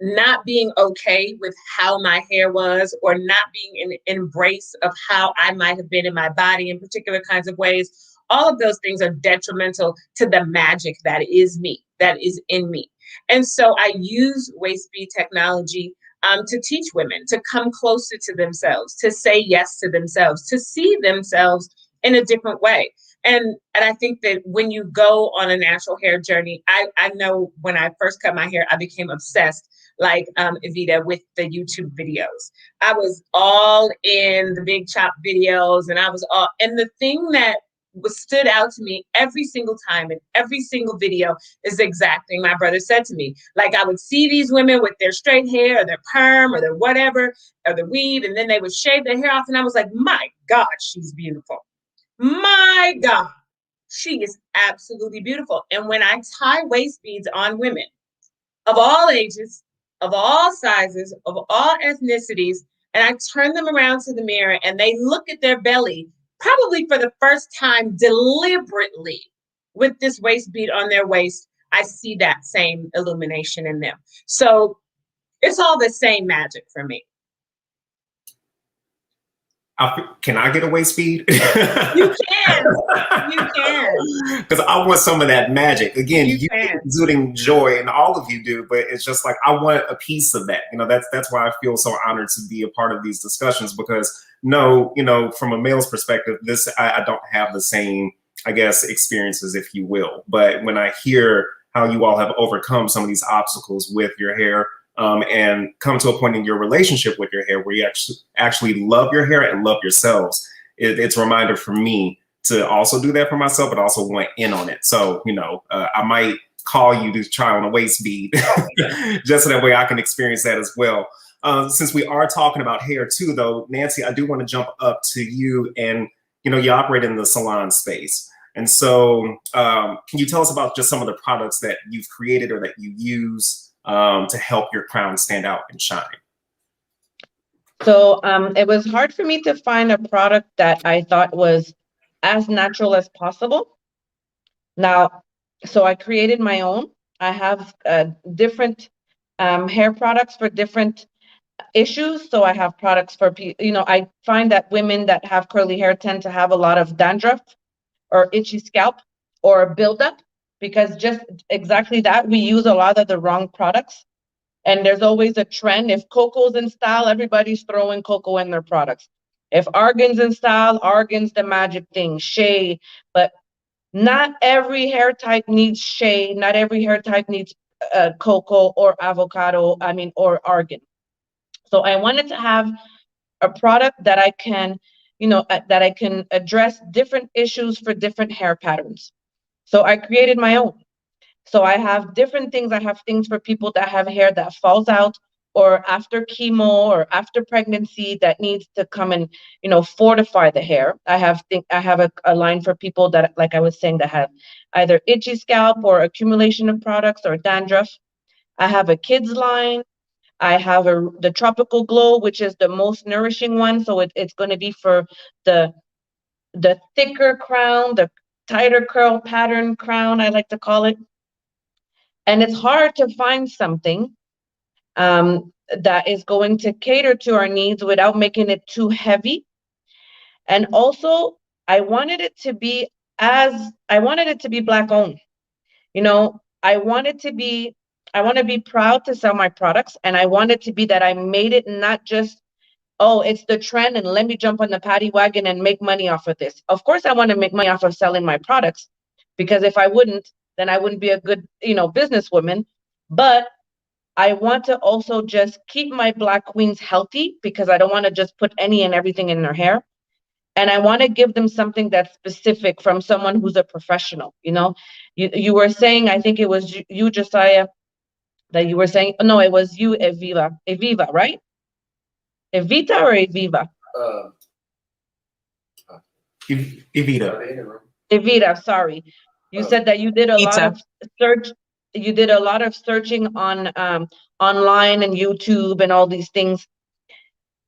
not being okay with how my hair was, or not being in embrace of how I might have been in my body in particular kinds of ways, all of those things are detrimental to the magic that is me, that is in me. And so I use waist bead technology to teach women to come closer to themselves, to say yes to themselves, to see themselves in a different way. And I think that when you go on a natural hair journey, I know when I first cut my hair, I became obsessed, like Evita, with the YouTube videos. I was all in the big chop videos, and the thing that stood out to me every single time in every single video is the exact thing my brother said to me. Like, I would see these women with their straight hair or their perm or their whatever, or the weave, and then they would shave their hair off. And I was like, my God, she's beautiful. My God, she is absolutely beautiful. And when I tie waist beads on women of all ages, of all sizes, of all ethnicities, and I turn them around to the mirror and they look at their belly, probably for the first time deliberately, with this waist bead on their waist, I see that same illumination in them. So it's all the same magic for me. Can I get a waist bead? You can. You can. Because I want some of that magic. Again, you exuding joy, and all of you do, but it's just like, I want a piece of that. That's why I feel so honored to be a part of these discussions, because from a male's perspective, I don't have the same, I guess, experiences, if you will. But when I hear how you all have overcome some of these obstacles with your hair, and come to a point in your relationship with your hair where you actually love your hair and love yourselves, it's a reminder for me to also do that for myself, but also want in on it. So, I might call you to try on a waist bead just so that way I can experience that as well. Since we are talking about hair too, though, Nancy, I do want to jump up to you, and, you operate in the salon space. And so can you tell us about just some of the products that you've created or that you use to help your crown stand out and shine? So it was hard for me to find a product that I thought was as natural as possible. Now, so I created my own. I have different hair products for different issues. So I have products for, I find that women that have curly hair tend to have a lot of dandruff or itchy scalp or buildup, because just exactly that, we use a lot of the wrong products. And there's always a trend. If cocoa's in style, everybody's throwing cocoa in their products. If argan's in style, argan's the magic thing, shea. But not every hair type needs shea. Not every hair type needs cocoa or avocado, or argan. So I wanted to have a product that I can, that I can address different issues for different hair patterns. So I created my own. So I have different things. I have things for people that have hair that falls out, or after chemo or after pregnancy, that needs to come and, fortify the hair. I have a line for people that, like I was saying, that have either itchy scalp or accumulation of products or dandruff. I have a kids line. I have the Tropical Glow, which is the most nourishing one. So it's going to be for the thicker crown, the tighter curl pattern crown, I like to call it. And it's hard to find something that is going to cater to our needs without making it too heavy. And also, I wanted it to be Black owned. You know, I want to be proud to sell my products, and I want it to be that I made it not just, oh, it's the trend and let me jump on the paddy wagon and make money off of this. Of course, I want to make money off of selling my products, because if I wouldn't, then I wouldn't be a good, businesswoman. But I want to also just keep my Black queens healthy, because I don't want to just put any and everything in their hair. And I want to give them something that's specific from someone who's a professional. You were saying, I think it was you, Josiah, that you were saying, no, it was you, Aviva, right? Evita or Aviva? Evita, sorry. You said that you did a lot of search. You did a lot of searching on online and YouTube and all these things.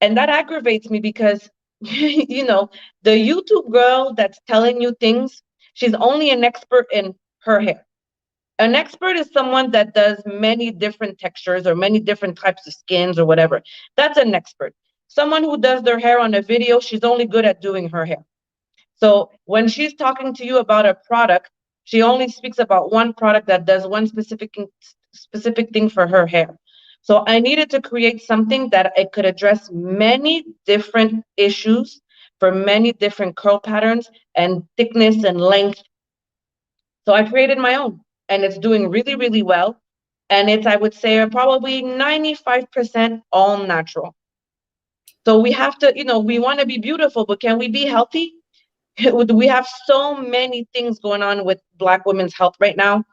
And that aggravates me, because the YouTube girl that's telling you things, she's only an expert in her hair. An expert is someone that does many different textures or many different types of skins or whatever. That's an expert. Someone who does their hair on a video, she's only good at doing her hair. So when she's talking to you about a product, she only speaks about one product that does one specific thing for her hair. So I needed to create something that it could address many different issues for many different curl patterns and thickness and length. So I created my own, and it's doing really, really well. And it's, I would say, probably 95% all natural. So we have to, we want to be beautiful, but can we be healthy? We have so many things going on with Black women's health right now.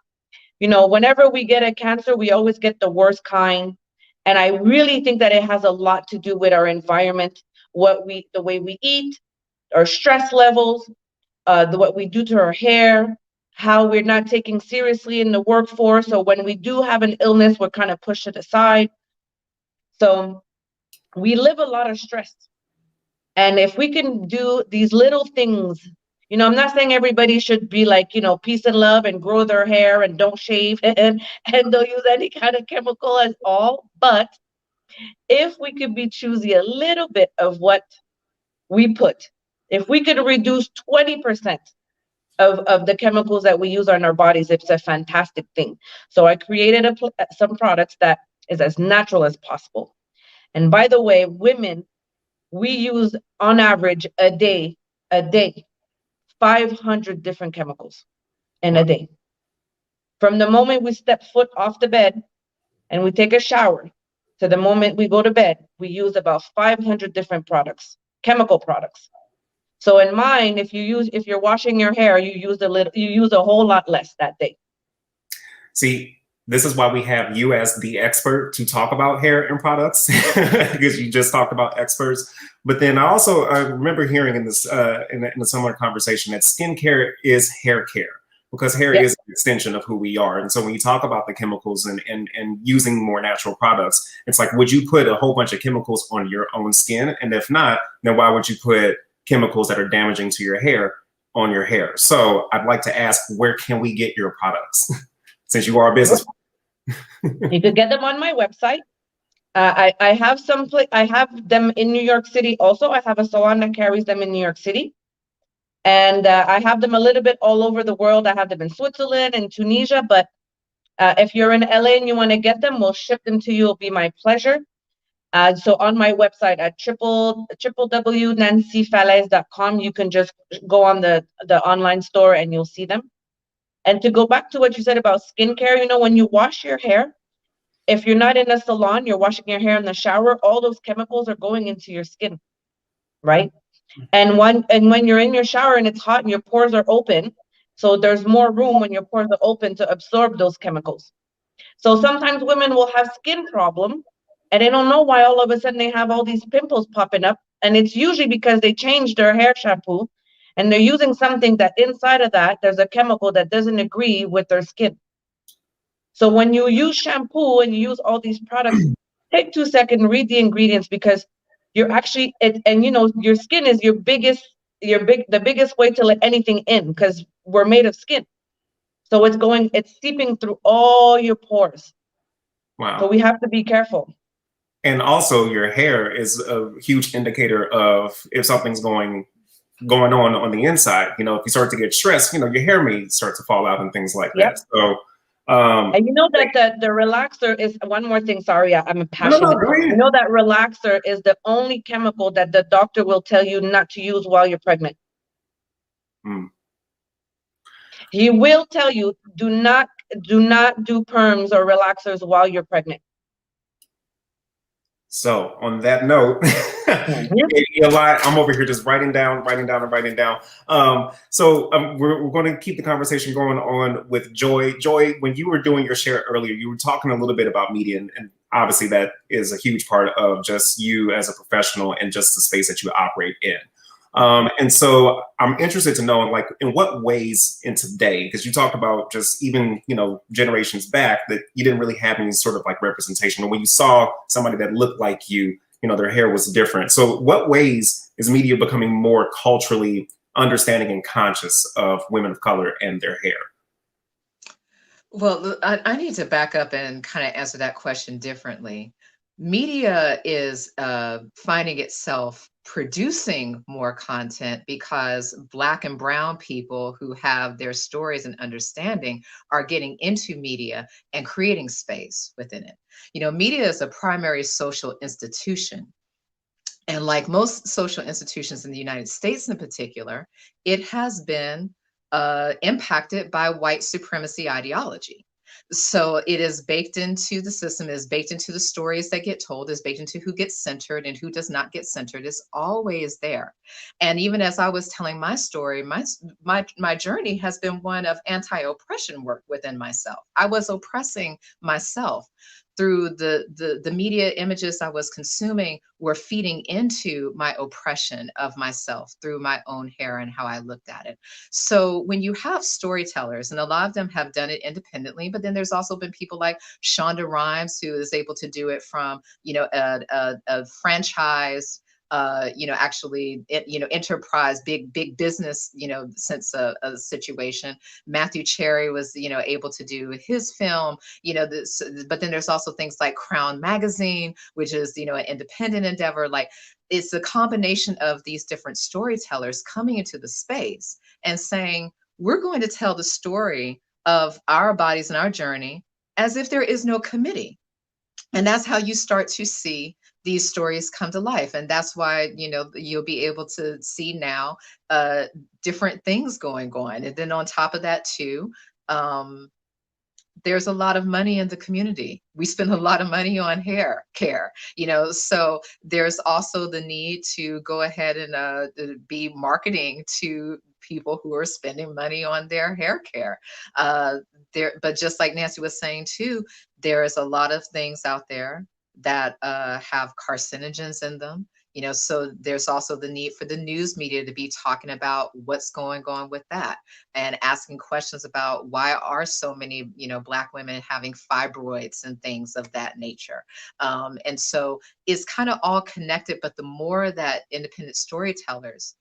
Whenever we get a cancer, we always get the worst kind. And I really think that it has a lot to do with our environment, the way we eat, our stress levels, what we do to our hair, how we're not taking seriously in the workforce. So when we do have an illness, we're kind of pushed it aside. So we live a lot of stress. And if we can do these little things, I'm not saying everybody should be like, peace and love and grow their hair and don't shave and don't use any kind of chemical at all. But if we could be choosy a little bit of what we put, if we could reduce 20% of the chemicals that we use on our bodies, it's a fantastic thing. So I created some products that is as natural as possible. And by the way, women, we use on average a day, 500 different chemicals in a day. From the moment we step foot off the bed and we take a shower to the moment we go to bed, we use about 500 different products, chemical products. So in mine, if you're washing your hair, you use a whole lot less that day. See, this is why we have you as the expert to talk about hair and products, because you just talked about experts. But then I remember hearing in this in a similar conversation that skincare is hair care, because hair is an extension of who we are. And so when you talk about the chemicals and using more natural products, it's like, would you put a whole bunch of chemicals on your own skin? And if not, then why would you put chemicals that are damaging to your hair on your hair? So I'd like to ask, where can we get your products? Since you are a business. You could get them on my website. I have them in New York City also. I have a salon that carries them in New York City. And I have them a little bit all over the world. I have them in Switzerland and Tunisia. But if you're in LA and you want to get them, we'll ship them to you. It'll be my pleasure. So on my website at www.nancyfalaise.com, you can just go on the online store and you'll see them. And to go back to what you said about skincare, when you wash your hair, if you're not in a salon, you're washing your hair in the shower, all those chemicals are going into your skin, right? And when you're in your shower and it's hot and your pores are open, so there's more room when your pores are open to absorb those chemicals. So sometimes women will have skin problems and they don't know why all of a sudden they have all these pimples popping up. And it's usually because they changed their hair shampoo and they're using something that inside of that, there's a chemical that doesn't agree with their skin. So when you use shampoo and you use all these products, take 2 seconds, read the ingredients, because you're actually, your skin is the biggest way to let anything in, because we're made of skin. So it's seeping through all your pores. Wow. So we have to be careful. And also your hair is a huge indicator of if something's going on the inside. You know, if you start to get stressed, you know, your hair may start to fall out and things like Yep. that. So, and you know that the relaxer is one more thing. Sorry, I'm passionate. No, go ahead. You know that relaxer is the only chemical that the doctor will tell you not to use while you're pregnant. He will tell you, do not do perms or relaxers while you're pregnant. So on that note, I'm over here just writing down. We're going to keep the conversation going on with Joy. Joy, when you were doing your share earlier, you were talking a little bit about media, and obviously that is a huge part of just you as a professional and just the space that you operate in. And so I'm interested to know, like, in what ways in today, because you talked about just even, you know, generations back that you didn't really have any sort of like representation, or when you saw somebody that looked like you know, their hair was different. So what ways is media becoming more culturally understanding and conscious of women of color and their hair? Well, I need to back up and kind of answer that question differently. Media is finding itself producing more content because Black and Brown people who have their stories and understanding are getting into media and creating space within it. You know, media is a primary social institution. And like most social institutions in the United States in particular, it has been impacted by white supremacy ideology. So it is baked into the system, is baked into the stories that get told, is baked into who gets centered and who does not get centered. It's always there. And even as I was telling my story, my journey has been one of anti-oppression work within myself. I was oppressing myself through the media images I was consuming were feeding into my oppression of myself through my own hair and how I looked at it. So when you have storytellers, and a lot of them have done it independently, but then there's also been people like Shonda Rhimes, who is able to do it from, you know, a franchise, actually, enterprise, big business, sense of situation. Matthew Cherry was, able to do his film, but then there's also things like Crown Magazine, which is, an independent endeavor. Like, it's a combination of these different storytellers coming into the space and saying, we're going to tell the story of our bodies and our journey as if there is no committee. And that's how you start to see these stories come to life. And that's why, you'll be able to see now different things going on. And then on top of that too, there's a lot of money in the community. We spend a lot of money on hair care, so there's also the need to go ahead and be marketing to people who are spending money on their hair care. But just like Nancy was saying too, there's a lot of things out there that have carcinogens in them. So there's also the need for the news media to be talking about what's going on with that and asking questions about why are so many, Black women having fibroids and things of that nature. And so it's kind of all connected, but the more that independent storytellers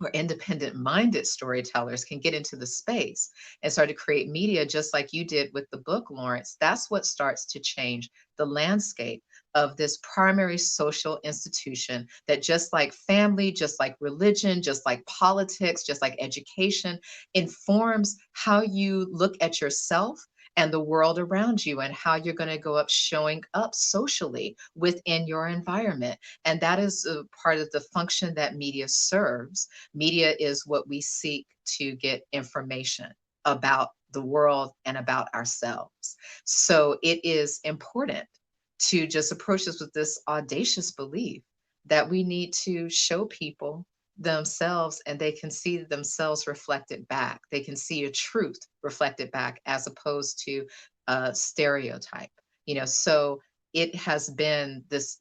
or independent-minded storytellers can get into the space and start to create media just like you did with the book, Lawrence, that's what starts to change the landscape of this primary social institution that, just like family, just like religion, just like politics, just like education, informs how you look at yourself and the world around you and how you're going to go up showing up socially within your environment. And that is a part of the function that media serves. Media is what we seek to get information about the world and about ourselves. So it is important to just approach this with this audacious belief that we need to show people themselves and they can see themselves reflected back. They can see a truth reflected back as opposed to a stereotype. So it has been this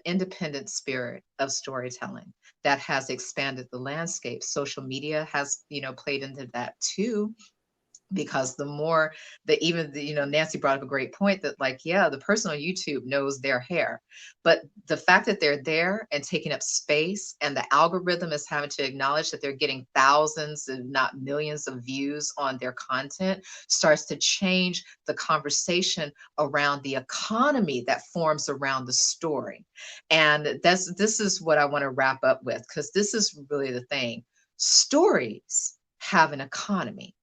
independent spirit of storytelling that has expanded the landscape. Social media has, played into that too. Because the more that even the, Nancy brought up a great point that like, yeah, the person on YouTube knows their hair, but the fact that they're there and taking up space and the algorithm is having to acknowledge that they're getting thousands, if not millions of views on their content starts to change the conversation around the economy that forms around the story. And this is what I want to wrap up with, because this is really the thing. Stories have an economy.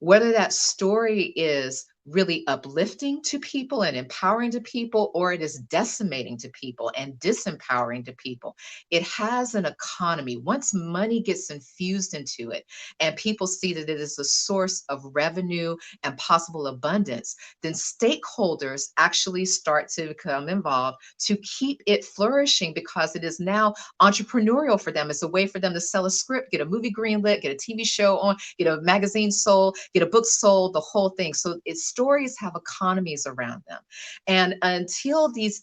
Whether that story is really uplifting to people and empowering to people, or it is decimating to people and disempowering to people, it has an economy. Once money gets infused into it and people see that it is a source of revenue and possible abundance, then stakeholders actually start to become involved to keep it flourishing, because it is now entrepreneurial for them. It's a way for them to sell a script, get a movie greenlit, get a TV show on, get a magazine sold, get a book sold, the whole thing. So stories have economies around them. And until these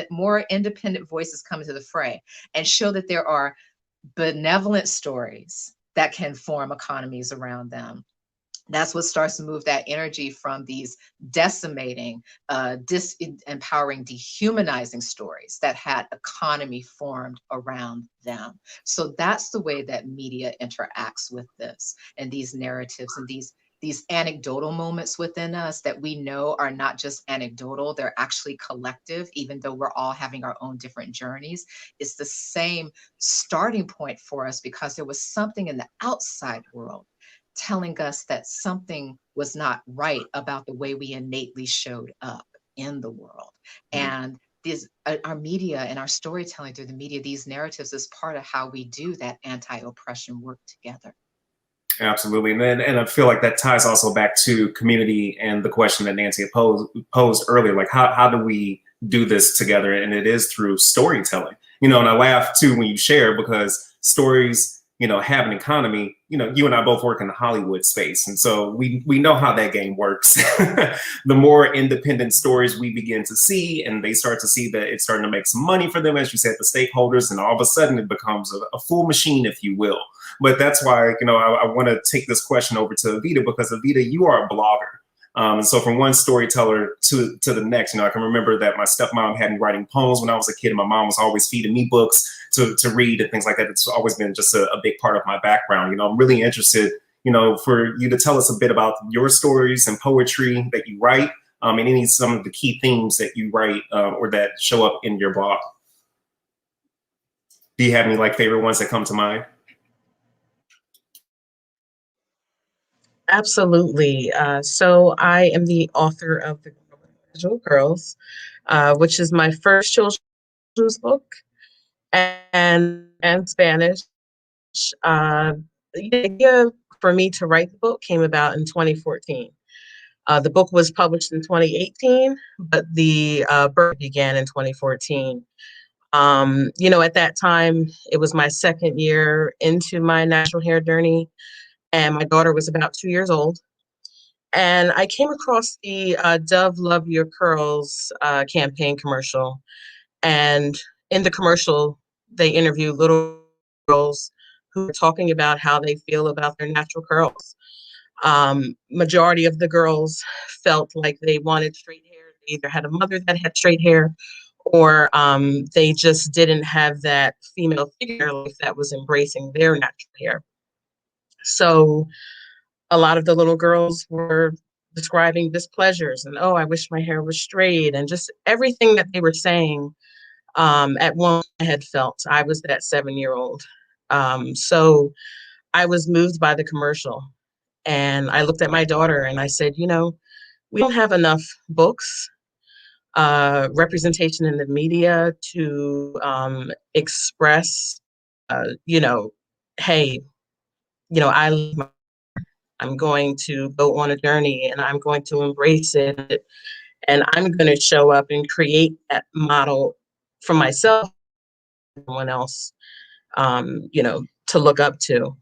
more independent voices come into the fray and show that there are benevolent stories that can form economies around them, that's what starts to move that energy from these decimating, disempowering, dehumanizing stories that had economy formed around them. So that's the way that media interacts with this and these narratives and these anecdotal moments within us that we know are not just anecdotal, they're actually collective, even though we're all having our own different journeys. It's the same starting point for us because there was something in the outside world telling us that something was not right about the way we innately showed up in the world. And our media and our storytelling through the media, these narratives is part of how we do that anti-oppression work together. Absolutely. And I feel like that ties also back to community and the question that Nancy posed earlier, like how do we do this together? And it is through storytelling, and I laugh too when you share, because stories, have an economy. You and I both work in the Hollywood space. And so we know how that game works. The more independent stories we begin to see, and they start to see that it's starting to make some money for them, as you said, the stakeholders, and all of a sudden it becomes a full machine, if you will. But that's why, I want to take this question over to Aviva, because Aviva, you are a blogger. And so from one storyteller to the next, I can remember that my stepmom had me writing poems when I was a kid. And my mom was always feeding me books to read and things like that. It's always been just a big part of my background. I'm really interested, for you to tell us a bit about your stories and poetry that you write, and some of the key themes that you write or that show up in your blog. Do you have any favorite ones that come to mind? Absolutely. So I am the author of The Individual Girls, which is my first children's book, and Spanish. The idea for me to write the book came about in 2014. The book was published in 2018, but the birth began in 2014. At that time, it was my second year into my natural hair journey, and my daughter was about 2 years old. And I came across the Dove Love Your Curls campaign commercial. And in the commercial, they interview little girls who are talking about how they feel about their natural curls. Majority of the girls felt like they wanted straight hair. They either had a mother that had straight hair, or they just didn't have that female figure that was embracing their natural hair. So a lot of the little girls were describing displeasures and, oh, I wish my hair was straight, and just everything that they were saying. At one, I had felt. I was that 7-year-old. So I was moved by the commercial, and I looked at my daughter and I said, we don't have enough books, representation in the media to express, hey, I'm going to go on a journey and I'm going to embrace it, and I'm going to show up and create that model for myself, everyone else, to look up to.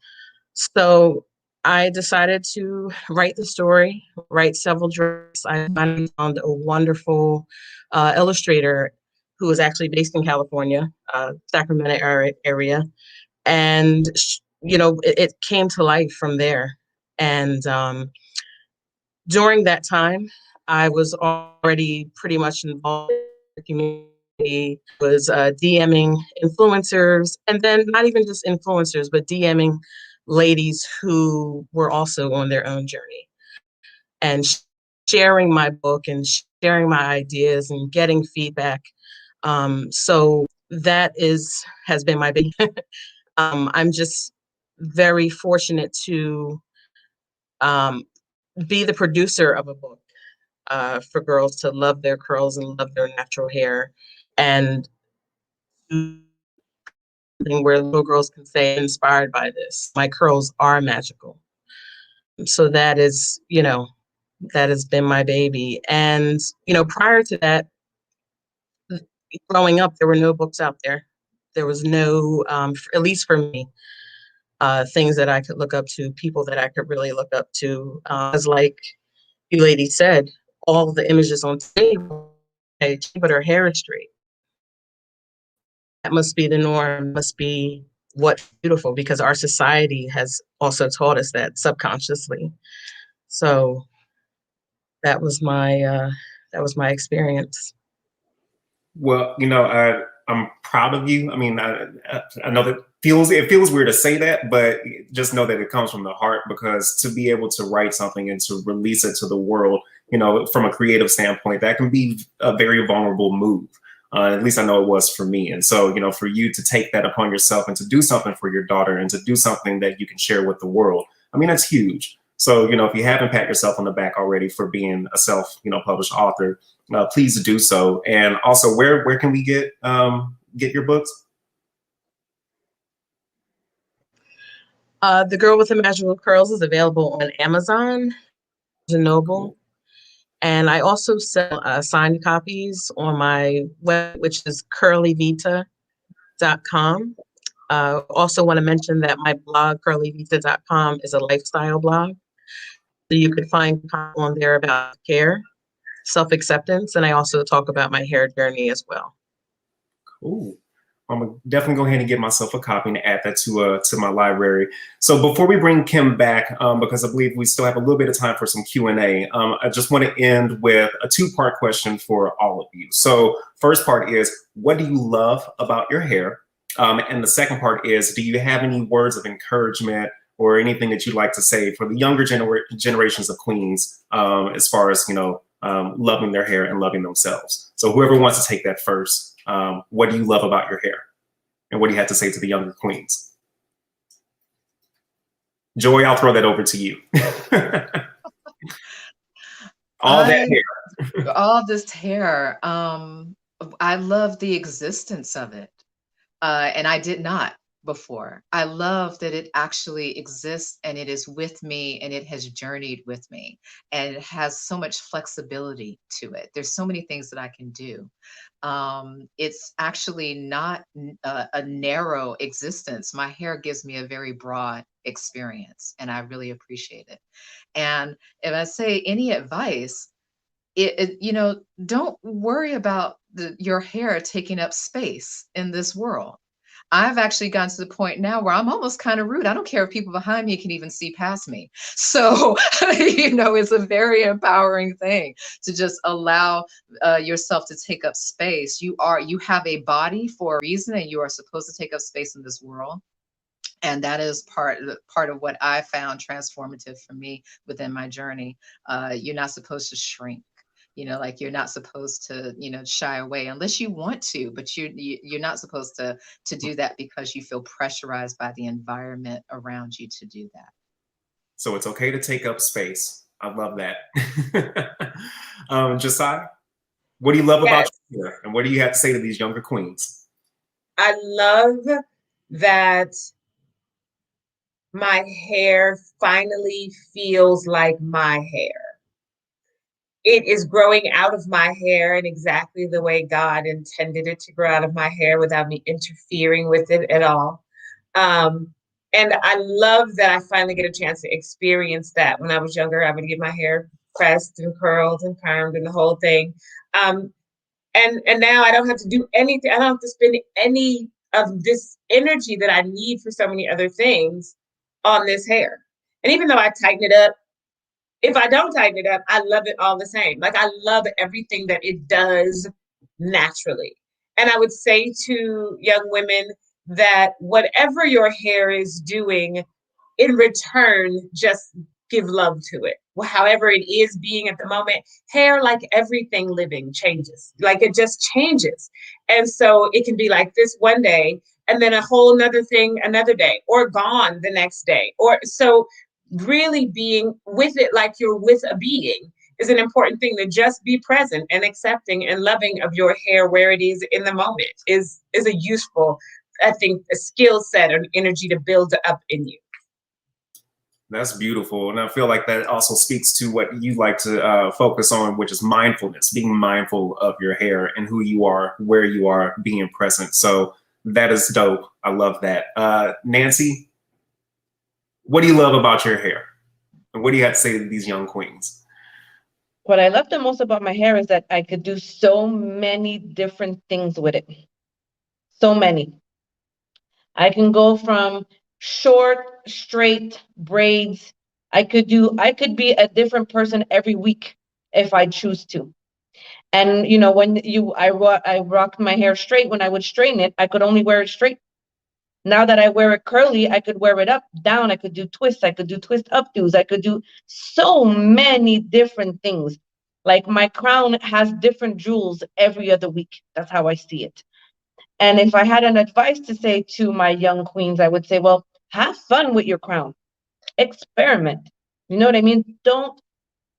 So I decided to write the story, write several drafts. I finally found a wonderful illustrator who was actually based in California, Sacramento area. And, it came to life from there. And during that time, I was already pretty much involved in the community, was DMing influencers, and then not even just influencers, but DMing ladies who were also on their own journey, and sharing my book and sharing my ideas and getting feedback. So that has been my big. I'm just very fortunate to be the producer of a book for girls to love their curls and love their natural hair, and where little girls can say, inspired by this, my curls are magical. So that is, that has been my baby. And, prior to that, growing up, there were no books out there. There was no, at least for me, things that I could look up to, people that I could really look up to. As like you lady said, all the images on table, but her hair is straight. That must be the norm, must be what's beautiful, because our society has also taught us that subconsciously. So that was my experience. Well, I'm proud of you. I mean, I know that it feels weird to say that, but just know that it comes from the heart, because to be able to write something and to release it to the world, from a creative standpoint, that can be a very vulnerable move. At least I know it was for me. And so, for you to take that upon yourself and to do something for your daughter and to do something that you can share with the world, I mean, that's huge. So, if you haven't pat yourself on the back already for being a published author, please do so. And also, where can we get your books? The Girl with the Magical Curls is available on Amazon, Noble, and I also sell signed copies on my web, which is curlyvita.com. Also want to mention that my blog, curlyvita.com, is a lifestyle blog. So you could find on there about care, self-acceptance, and I also talk about my hair journey as well. Cool. I'm gonna definitely go ahead and get myself a copy and add that to my library. So before we bring Kim back, because I believe we still have a little bit of time for some Q&A, I just want to end with a two-part question for all of you. So first part is, what do you love about your hair? And the second part is, do you have any words of encouragement or anything that you'd like to say for the younger generations of queens, as far as, loving their hair and loving themselves? So whoever wants to take that first. What do you love about your hair? And what do you have to say to the younger queens? Joy, I'll throw that over to you. All this hair. I love the existence of it. And I did not before. I love that it actually exists and it is with me and it has journeyed with me and it has so much flexibility to it. There's so many things that I can do. It's actually not a narrow existence. My hair gives me a very broad experience and I really appreciate it. And if I say any advice, don't worry about your hair taking up space in this world. I've actually gotten to the point now where I'm almost kind of rude. I don't care if people behind me can even see past me. So, it's a very empowering thing to just allow yourself to take up space. You have a body for a reason, and you are supposed to take up space in this world. And that is part of what I found transformative for me within my journey. You're not supposed to shrink. You're not supposed to, shy away unless you want to, but you're not supposed to do that because you feel pressurized by the environment around you to do that. So it's okay to take up space. I love that. Josiah, what do you love about your hair? And what do you have to say to these younger queens? I love that my hair finally feels like my hair. It is growing out of my hair in exactly the way God intended it to grow out of my hair without me interfering with it at all. And I love that I finally get a chance to experience that. When I was younger, I would get my hair pressed and curled and permed and the whole thing. And now I don't have to do anything. I don't have to spend any of this energy that I need for so many other things on this hair. And even though I tighten it up If I don't tighten it up, I love it all the same. Like I love everything that it does naturally. And I would say to young women that whatever your hair is doing, in return, just give love to it. However it is being at the moment, hair, like everything living, changes. Like it just changes. And so it can be like this one day, and then a whole nother thing another day, or gone the next day. Or so really being with it like you're with a being is an important thing. To just be present and accepting and loving of your hair where it is in the moment is a useful, I think, a skill set and energy to build up in you. That's beautiful. And I feel like that also speaks to what you like to focus on, which is mindfulness, being mindful of your hair and who you are, where you are, being present. So that is dope. I love that. Nancy, what do you love about your hair? And what do you have to say to these young queens? What I love the most about my hair is that I could do so many different things with it. So many. I can go from short, straight braids. I could be a different person every week if I choose to. And you know, when I rocked my hair straight, when I would straighten it, I could only wear it straight. Now that I wear it curly, I could wear it up, down. I could do twists. I could do twist updos. I could do so many different things. Like my crown has different jewels every other week. That's how I see it. And if I had an advice to say to my young queens, I would say, well, have fun with your crown. Experiment. You know what I mean? Don't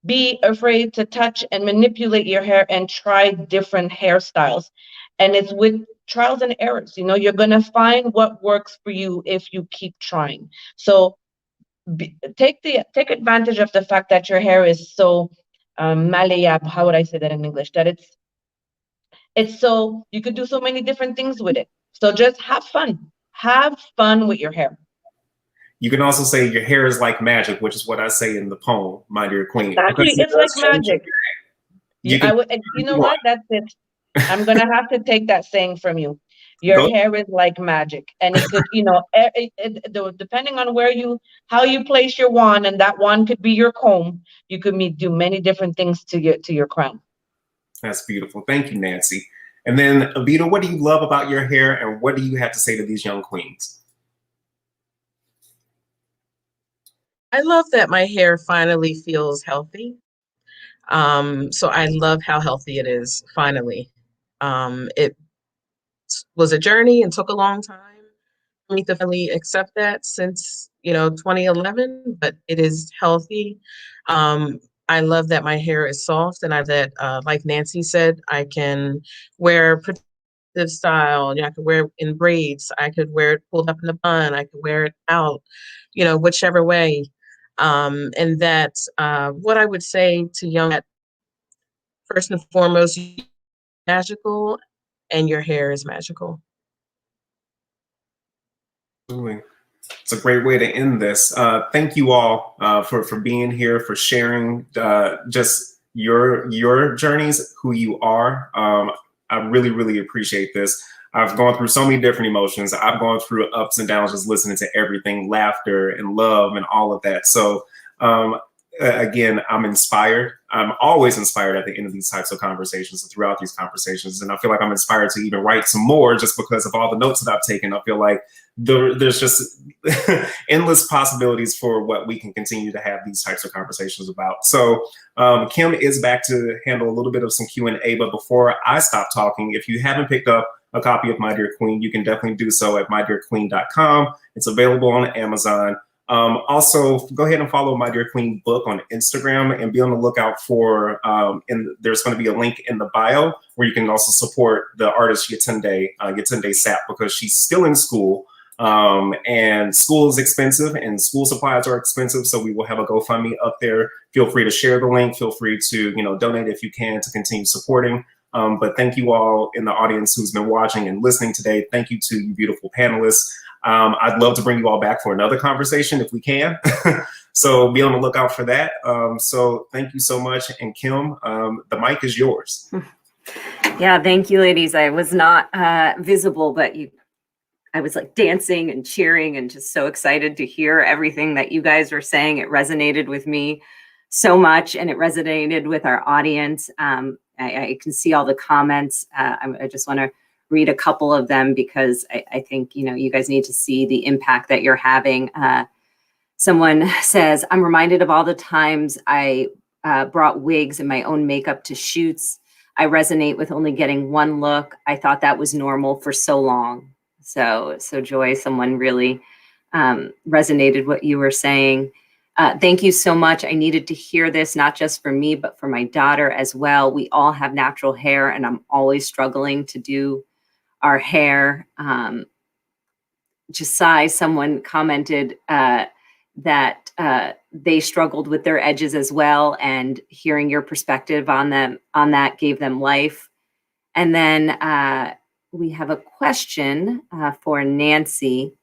be afraid to touch and manipulate your hair and try different hairstyles. And it's with trials and errors. You know, you're going to find what works for you if you keep trying. So take advantage of the fact that your hair is so malleable. How would I say that in English? That it's so, you could do so many different things with it. So just have fun. Have fun with your hair. You can also say your hair is like magic, which is what I say in the poem, My Dear Queen. Exactly, it's like magic. You know what? That's it. I'm gonna have to take that saying from you. Your hair is like magic, and it could, you know, depending on how you place your wand, and that wand could be your comb. You could do many different things to your crown. That's beautiful. Thank you, Nancy. And then, Avita, what do you love about your hair, and what do you have to say to these young queens? I love that my hair finally feels healthy. So I love how healthy it is, finally. It was a journey and took a long time for me to finally accept that since, 2011, but it is healthy. I love that my hair is soft, and like Nancy said, I can wear protective style. I could wear it in braids. I could wear it pulled up in a bun. I could wear it out, whichever way. And that's what I would say to young, first and foremost, magical, and your hair is magical. Absolutely. It's a great way to end this. Thank you all for being here, for sharing just your journeys, who you are. I really, really appreciate this. I've gone through so many different emotions. I've gone through ups and downs, just listening to everything, laughter and love and all of that. So again, I'm inspired. I'm always inspired at the end of these types of conversations and throughout these conversations. And I feel like I'm inspired to even write some more just because of all the notes that I've taken. I feel like there's just endless possibilities for what we can continue to have these types of conversations about. So Kim is back to handle a little bit of some Q&A. But before I stop talking, if you haven't picked up a copy of My Dear Queen, you can definitely do so at mydearqueen.com. It's available on Amazon. Also, go ahead and follow My Dear Queen book on Instagram and be on the lookout for, and there's going to be a link in the bio where you can also support the artist Yetunde Sap, because she's still in school, and school is expensive and school supplies are expensive. So we will have a GoFundMe up there. Feel free to share the link. Feel free to, donate if you can to continue supporting. But thank you all in the audience who's been watching and listening today. Thank you to you beautiful panelists. I'd love to bring you all back for another conversation if we can. So be on the lookout for that. So thank you so much. And Kim, the mic is yours. Yeah, thank you, ladies. I was not visible, but I was like dancing and cheering and just so excited to hear everything that you guys were saying. It resonated with me so much, and it resonated with our audience. I can see all the comments. I just want to read a couple of them because I think, you know, you guys need to see the impact that you're having. Someone says, I'm reminded of all the times I brought wigs and my own makeup to shoots. I resonate with only getting one look. I thought that was normal for so long. So Joy, someone really resonated what you were saying. Thank you so much. I needed to hear this, not just for me, but for my daughter as well. We all have natural hair, and I'm always struggling to do our hair. Josiah, someone commented that they struggled with their edges as well, and hearing your perspective on that gave them life. And then we have a question for Nancy.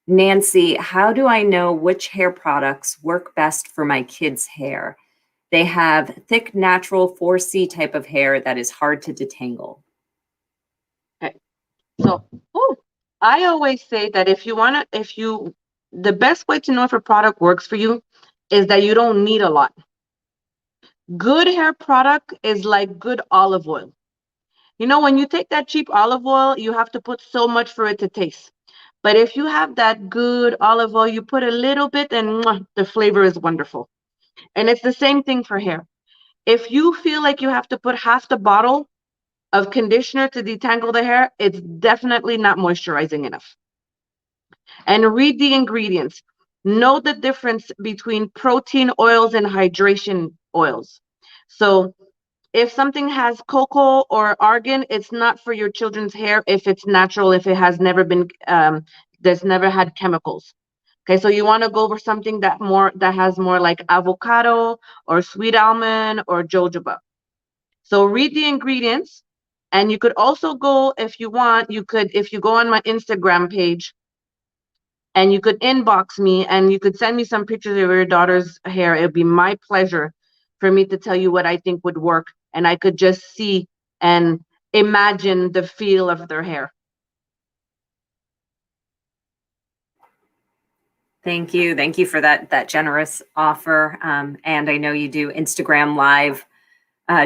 Nancy, how do I know which hair products work best for my kids' hair? They have thick, natural 4C type of hair that is hard to detangle. Okay. So, I always say that the best way to know if a product works for you is that you don't need a lot. Good hair product is like good olive oil. You know, when you take that cheap olive oil, you have to put so much for it to taste. But if you have that good olive oil, you put a little bit and the flavor is wonderful. And it's the same thing for hair. If you feel like you have to put half the bottle of conditioner to detangle the hair, it's definitely not moisturizing enough. And read the ingredients. Know the difference between protein oils and hydration oils. So if something has cocoa or argan, it's not for your children's hair if it's natural, if it has never been, that's never had chemicals. Okay, so you want to go for something that has more like avocado or sweet almond or jojoba. So read the ingredients, and you could also go, if you want, if you go on my Instagram page, and you could inbox me and you could send me some pictures of your daughter's hair. It would be my pleasure for me to tell you what I think would work. And I could just see and imagine the feel of their hair. Thank you. Thank you for that generous offer. And I know you do Instagram live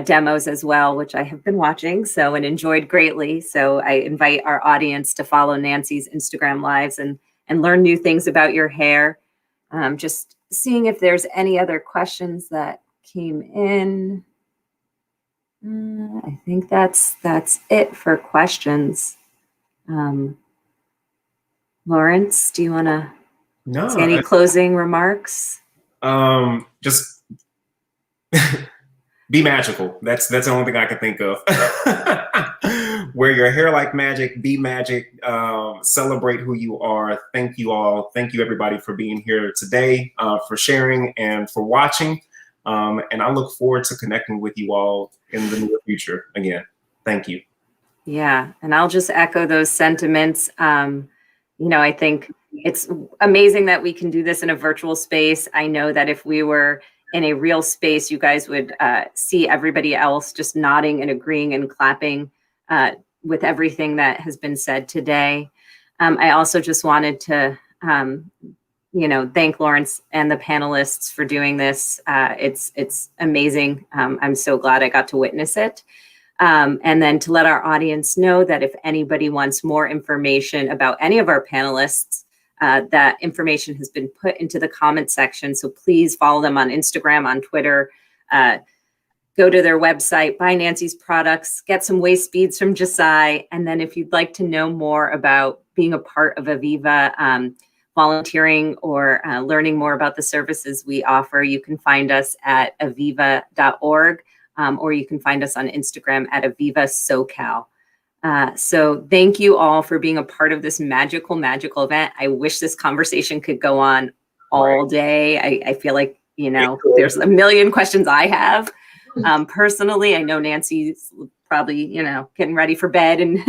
demos as well, which I have been watching and enjoyed greatly. So I invite our audience to follow Nancy's Instagram lives and learn new things about your hair. Just seeing if there's any other questions that came in. I think that's it for questions. Lawrence, do you want to say any closing remarks? Just be magical. That's the only thing I can think of. Wear your hair like magic, be magic, celebrate who you are. Thank you all. Thank you everybody for being here today, for sharing and for watching. And I look forward to connecting with you all in the near future again. Thank you. Yeah, and I'll just echo those sentiments. I think it's amazing that we can do this in a virtual space. I know that if we were in a real space, you guys would see everybody else just nodding and agreeing and clapping with everything that has been said today. I also just wanted to, thank Lawrence and the panelists for doing this. It's amazing. I'm so glad I got to witness it. And then to let our audience know that if anybody wants more information about any of our panelists, that information has been put into the comment section. So please follow them on Instagram, on Twitter, go to their website, buy Nancy's products, get some waist beads from Josiah. And then if you'd like to know more about being a part of Aviva, volunteering or learning more about the services we offer, you can find us at aviva.org, or you can find us on Instagram at Aviva SoCal. So thank you all for being a part of this magical event. I wish this conversation could go on all day. I feel like, there's a million questions I have. Personally, I know Nancy's probably, getting ready for bed in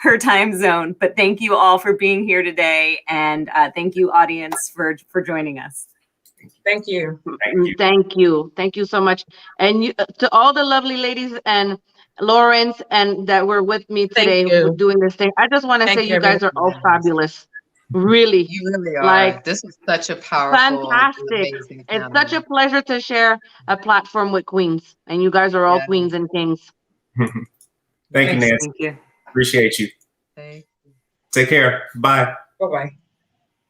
her time zone, but thank you all for being here today. And thank you, audience, for joining us. Thank you. Thank you. Thank you so much. And to all the lovely ladies and Lawrence and that were with me today doing this thing, I just want to say you guys are all fabulous. Really, You really are. like, This is such a powerful, fantastic. amazing It's panel. such a pleasure to share a platform with queens, and you guys are all Yeah. queens and kings. Thank you, Nancy. Thank you. Appreciate you. Thank Take care. Bye. Bye-bye.